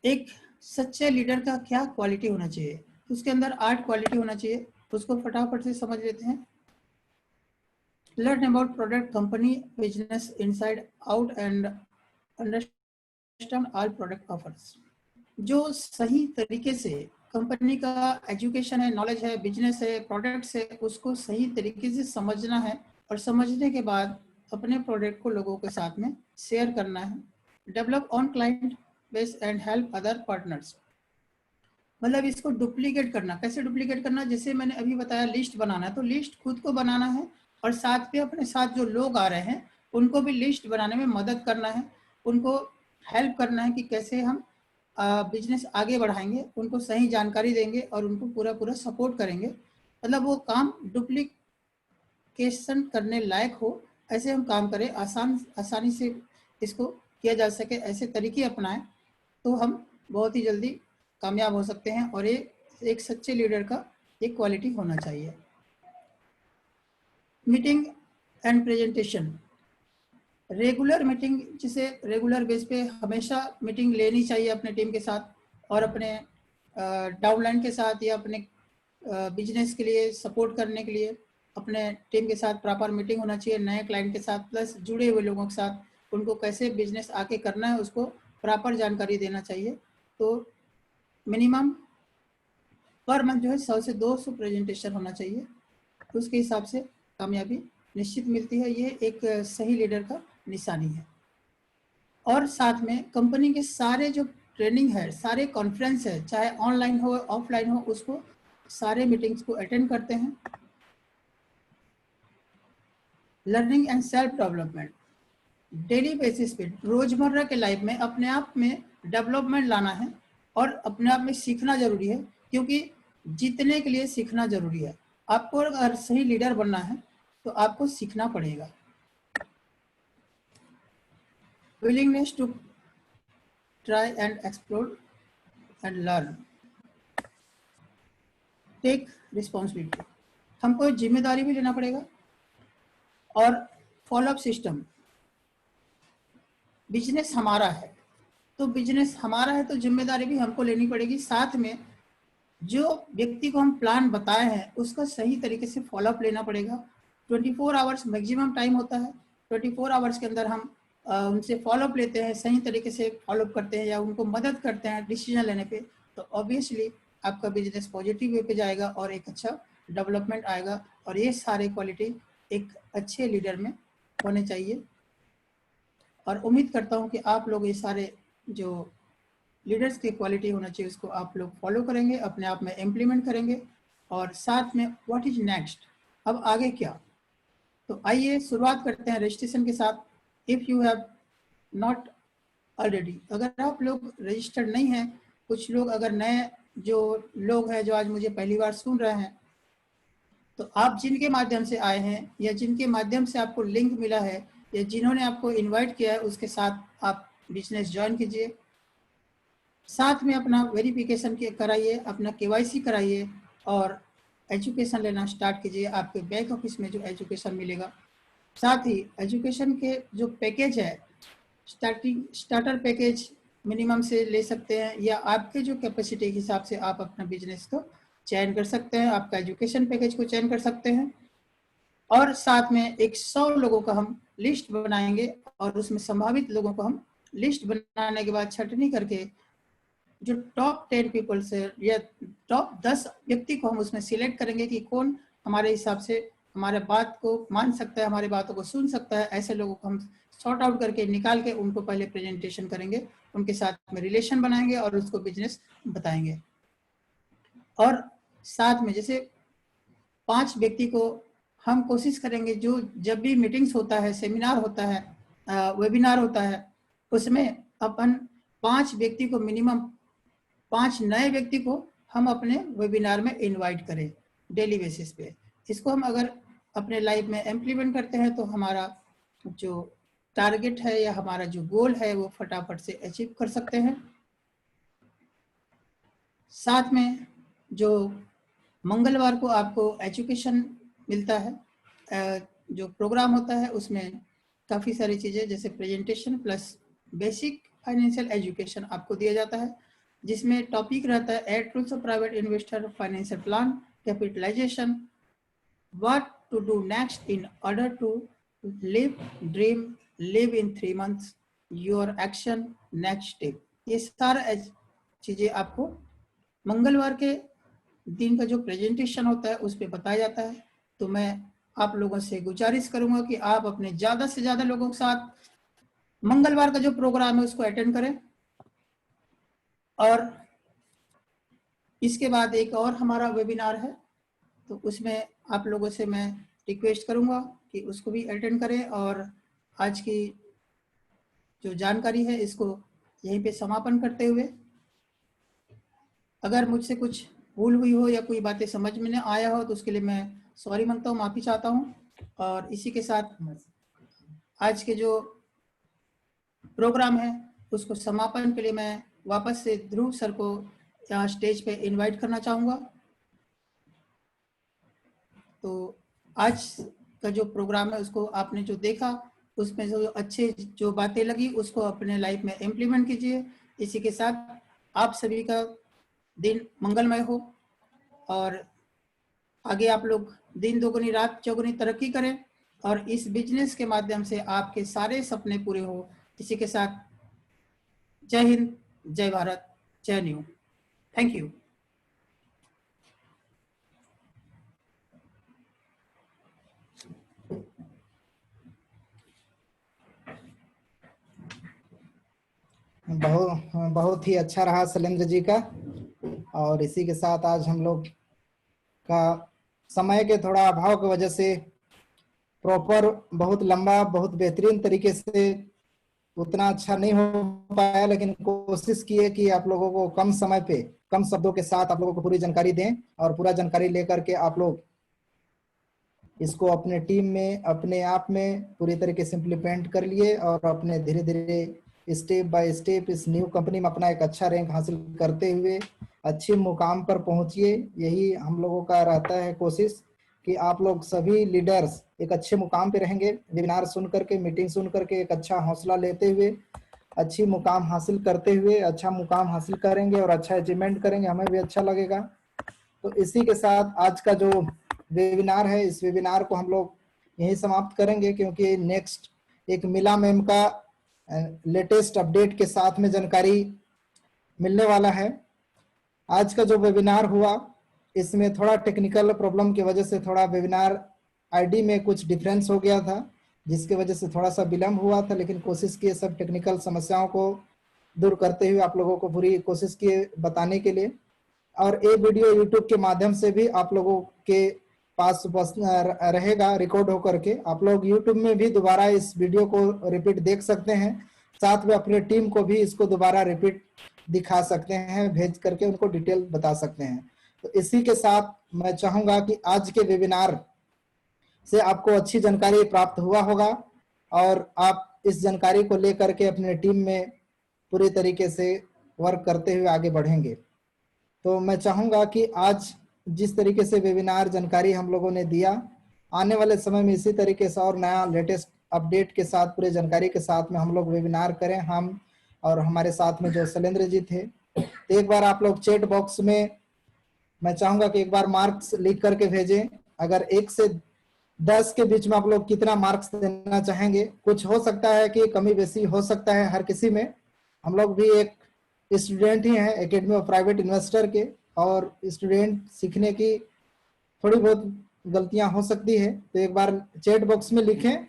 एक सच्चे लीडर का क्या क्वालिटी होना चाहिए? उसके अंदर 8 क्वालिटी होना चाहिए, उसको फटाफट से समझ लेते हैं। Learn about product, company, business inside out and understand all product offers. जो सही तरीके से कंपनी का एजुकेशन है, नॉलेज है, बिजनेस है, प्रोडक्ट्स है, उसको सही तरीके से समझना है और समझने के बाद अपने प्रोडक्ट को लोगों के साथ में शेयर करना है। Develop on client base and help other partners. मतलब इसको डुप्लीकेट करना। कैसे डुप्लीकेट करना? जैसे मैंने अभी बताया लिस्ट बनाना है, तो लिस्ट खुद को बनाना है और साथ पे अपने साथ जो लोग आ रहे हैं उनको भी लिस्ट बनाने में मदद करना है, उनको हेल्प करना है कि कैसे हम बिजनेस आगे बढ़ाएंगे, उनको सही जानकारी देंगे और उनको पूरा सपोर्ट करेंगे। मतलब वो काम डुप्लीकेशन करने लायक हो, ऐसे हम काम करें, आसानी से इसको किया जा सके, ऐसे तरीके अपनाएं तो हम बहुत ही जल्दी कामयाब हो सकते हैं। और ये एक सच्चे लीडर का एक क्वालिटी होना चाहिए। Meeting and presentation. Regular meeting, जिसे रेगुलर बेस पे हमेशा मीटिंग लेनी चाहिए अपने टीम के साथ और अपने डाउनलाइन के साथ या अपने बिजनेस के लिए सपोर्ट करने के लिए अपने टीम के साथ प्रॉपर मीटिंग होना चाहिए। नए क्लाइंट के साथ प्लस जुड़े हुए लोगों के साथ उनको कैसे बिजनेस आके करना है उसको प्रॉपर जानकारी देना चाहिए। तो मिनिमम पर मंथ जो है 100 से 200 प्रेजेंटेशन होना चाहिए, तो उसके हिसाब से कामयाबी निश्चित मिलती है। ये एक सही लीडर का निशानी है। और साथ में कंपनी के सारे जो ट्रेनिंग है, सारे कॉन्फ्रेंस है, चाहे ऑनलाइन हो ऑफलाइन हो, उसको सारे मीटिंग्स को अटेंड करते हैं। Learning and self development. Daily basis पे रोजमर्रा के लाइफ में अपने आप में डेवलपमेंट लाना है और अपने आप में सीखना जरूरी है, क्योंकि जीतने के लिए सीखना जरूरी है। आपको अगर सही लीडर बनना है तो आपको सीखना पड़ेगा। Willingness to try and explore and learn. Take responsibility. हमको जिम्मेदारी भी लेना पड़ेगा और फॉलोअप सिस्टम। बिजनेस हमारा है तो जिम्मेदारी भी हमको लेनी पड़ेगी। साथ में जो व्यक्ति को हम प्लान बताए हैं उसका सही तरीके से फॉलोअप लेना पड़ेगा। 24 आवर्स मैक्सिमम टाइम होता है। 24 आवर्स के अंदर हम उनसे फॉलोअप लेते हैं, सही तरीके से फॉलोअप करते हैं या उनको मदद करते हैं डिसीजन लेने पे, तो ऑब्वियसली आपका बिजनेस पॉजिटिव वे पे जाएगा और एक अच्छा डेवलपमेंट आएगा। और ये सारे क्वालिटी एक अच्छे लीडर में होने चाहिए। और उम्मीद करता हूँ कि आप लोग ये सारे जो लीडर्स की क्वालिटी होना चाहिए उसको आप लोग फॉलो करेंगे, अपने आप में इम्प्लीमेंट करेंगे। और साथ में व्हाट इज नेक्स्ट, अब आगे क्या? तो आइए शुरुआत करते हैं रजिस्ट्रेशन के साथ। If you have not already, अगर आप लोग रजिस्टर्ड नहीं हैं, कुछ लोग अगर नए जो लोग हैं जो आज मुझे पहली बार सुन रहे हैं, तो आप जिनके माध्यम से आए हैं या जिनके माध्यम से आपको लिंक मिला है या जिन्होंने आपको इनवाइट किया है उसके साथ आप बिजनेस ज्वाइन कीजिए। साथ में अपना वेरिफिकेशन कराइए, अपना KYC कराइए और एजुकेशन लेना स्टार्ट कीजिए। आपके बैक ऑफिस में जो एजुकेशन मिलेगा, साथ ही एजुकेशन के जो पैकेज है, स्टार्टर पैकेज मिनिमम से ले सकते हैं या आपके जो कैपेसिटी के हिसाब से आप अपना बिजनेस को चयन कर सकते हैं, आपका एजुकेशन पैकेज को चयन कर सकते हैं। और साथ में एक 100 लोगों का हम लिस्ट बनाएंगे और उसमें संभावित लोगों को हम लिस्ट बनाने के बाद छटनी करके जो टॉप 10 पीपल से या टॉप 10 व्यक्ति को हम उसमें सिलेक्ट करेंगे कि कौन हमारे हिसाब से हमारे बात को मान सकता है, हमारी बातों को सुन सकता है। ऐसे लोगों को हम सॉर्ट आउट करके निकाल के उनको पहले प्रेजेंटेशन करेंगे, उनके साथ में रिलेशन बनाएंगे और उसको बिजनेस बताएंगे। और साथ में जैसे 5 व्यक्ति को हम कोशिश करेंगे जो जब भी मीटिंग्स होता है, सेमिनार होता है, वेबिनार होता है, उसमें अपन 5 व्यक्ति को, मिनिमम 5 नए व्यक्ति को हम अपने वेबिनार में इनवाइट करें डेली बेसिस पे। इसको हम अगर अपने लाइफ में इम्प्लीमेंट करते हैं तो हमारा जो टारगेट है या हमारा जो गोल है वो फटाफट से अचीव कर सकते हैं। साथ में जो मंगलवार को आपको एजुकेशन मिलता है, जो प्रोग्राम होता है उसमें काफ़ी सारी चीज़ें जैसे presentation plus basic financial education आपको दिया जाता है, जिसमें टॉपिक रहता है 8 rules of private investor, financial plan, capitalization, what to do next in order to live dream, live in 3 months, your action, next step. ये सारा चीज़ें आपको मंगलवार के दिन का जो प्रेजेंटेशन होता है उस पर बताया जाता है। तो मैं आप लोगों से गुजारिश करूंगा कि आप अपने ज़्यादा से ज़्यादा लोगों के साथ मंगलवार का जो प्रोग्राम है उसको अटेंड करें। और इसके बाद एक और हमारा वेबिनार है, तो उसमें आप लोगों से मैं रिक्वेस्ट करूंगा कि उसको भी अटेंड करें। और आज की जो जानकारी है इसको यहीं पे समापन करते हुए, अगर मुझसे कुछ भूल हुई हो या कोई बातें समझ में न आया हो तो उसके लिए मैं सॉरी मांगता हूँ, माफ़ी चाहता हूँ। और इसी के साथ आज के जो प्रोग्राम है उसको समापन के लिए मैं वापस से ध्रुव सर को यहाँ स्टेज पे इनवाइट करना चाहूँगा। तो आज का जो प्रोग्राम है उसको आपने जो देखा उसमें जो अच्छे जो बातें लगी उसको अपने लाइफ में इम्प्लीमेंट कीजिए। इसी के साथ आप सभी का दिन मंगलमय हो और आगे आप लोग दिन दोगुनी रात चौगुनी तरक्की करें और इस बिजनेस के माध्यम से आपके सारे सपने पूरे हो। इसी के साथ जय हिंद, जय भारत, जय न्यू। Thank you. बहुत ही अच्छा रहा शैलेंद्र जी का। और इसी के साथ आज हम लोग का समय के थोड़ा अभाव की वजह से प्रॉपर बहुत लंबा बहुत बेहतरीन तरीके से उतना अच्छा नहीं हो पाया, लेकिन कोशिश की है कि आप लोगों को कम समय पे कम शब्दों के साथ आप लोगों को पूरी जानकारी दें और पूरा जानकारी लेकर के आप लोग इसको अपने टीम में अपने आप में पूरी तरीके से इम्प्लीमेंट कर लिए और अपने धीरे धीरे स्टेप बाय स्टेप इस न्यू कंपनी में अपना एक अच्छा रैंक हासिल करते हुए अच्छे मुकाम पर पहुंचिए। यही हम लोगों का रहता है कोशिश कि आप लोग सभी लीडर्स एक अच्छे मुकाम पे रहेंगे। वेबिनार सुन करके, मीटिंग सुन करके एक अच्छा हौसला लेते हुए अच्छी मुकाम हासिल करते हुए अच्छा मुकाम हासिल करेंगे और अच्छा अचीवमेंट करेंगे, हमें भी अच्छा लगेगा। तो इसी के साथ आज का जो वेबिनार है इस वेबिनार को हम लोग यहीं समाप्त करेंगे, क्योंकि नेक्स्ट एक मिला मैम का लेटेस्ट अपडेट के साथ में जानकारी मिलने वाला है। आज का जो वेबिनार हुआ इसमें थोड़ा टेक्निकल प्रॉब्लम की वजह से थोड़ा वेबिनार आईडी में कुछ डिफरेंस हो गया था, जिसकी वजह से थोड़ा सा विलम्ब हुआ था, लेकिन कोशिश किए सब टेक्निकल समस्याओं को दूर करते हुए आप लोगों को पूरी कोशिश किए बताने के लिए। और ये वीडियो यूट्यूब के माध्यम से भी आप लोगों के पास रहेगा रिकॉर्ड होकर के। आप लोग यूट्यूब में भी दोबारा इस वीडियो को रिपीट देख सकते हैं, साथ में अपने टीम को भी इसको दोबारा रिपीट दिखा सकते हैं, भेज करके उनको डिटेल बता सकते हैं। तो इसी के साथ मैं चाहूंगा कि आज के वेबिनार से आपको अच्छी जानकारी प्राप्त हुआ होगा और आप इस जानकारी को लेकर के अपने टीम में पूरी तरीके से वर्क करते हुए आगे बढ़ेंगे। तो मैं चाहूंगा कि आज जिस तरीके से वेबिनार जानकारी हम लोगों ने दिया, आने वाले समय में इसी तरीके से और नया लेटेस्ट अपडेट के साथ पूरे जानकारी के साथ में हम लोग वेबिनार करें, हम और हमारे साथ में जो शैलेंद्र जी थे। तो एक बार आप लोग चैट बॉक्स में मैं चाहूंगा कि एक बार मार्क्स लिख करके भेजें। अगर 1 से 10 के बीच में आप लोग कितना मार्क्स देना चाहेंगे। कुछ हो सकता है कि कमी बेसी हो सकता है हर किसी में, हम लोग भी एक स्टूडेंट ही हैं एकेडमी ऑफ प्राइवेट इन्वेस्टर के, और स्टूडेंट सीखने की थोड़ी बहुत गलतियां हो सकती है। तो एक बार चैट बॉक्स में लिखें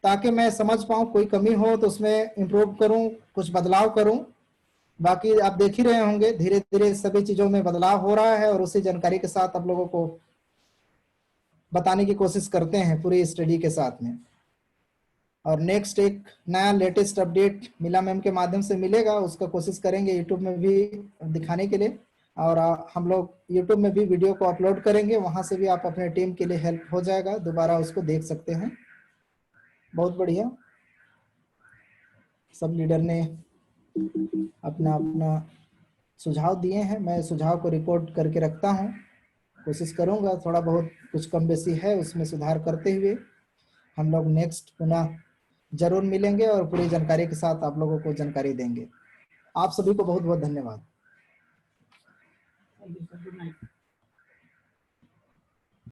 ताकि मैं समझ पाऊँ, कोई कमी हो तो उसमें इम्प्रूव करूं, कुछ बदलाव करूं। बाकी आप देख ही रहे होंगे धीरे धीरे सभी चीजों में बदलाव हो रहा है और उसी जानकारी के साथ आप लोगों को बताने की कोशिश करते हैं पूरी स्टडी के साथ में। और नेक्स्ट एक नया लेटेस्ट अपडेट मिला मैम के माध्यम से मिलेगा, उसका कोशिश करेंगे यूट्यूब में भी दिखाने के लिए। और हम लोग यूट्यूब में भी वीडियो को अपलोड करेंगे, वहां से भी आप अपने टीम के लिए हेल्प हो जाएगा, दोबारा उसको देख सकते हैं। बहुत बढ़िया, सब लीडर ने अपना अपना सुझाव दिए हैं। मैं सुझाव को रिकॉर्ड करके रखता हूं, कोशिश करूंगा थोड़ा बहुत कुछ कम बेसी है उसमें सुधार करते हुए हम लोग नेक्स्ट पुनः जरूर मिलेंगे और पूरी जानकारी के साथ आप लोगों को जानकारी देंगे। आप सभी को बहुत बहुत धन्यवाद। Good night.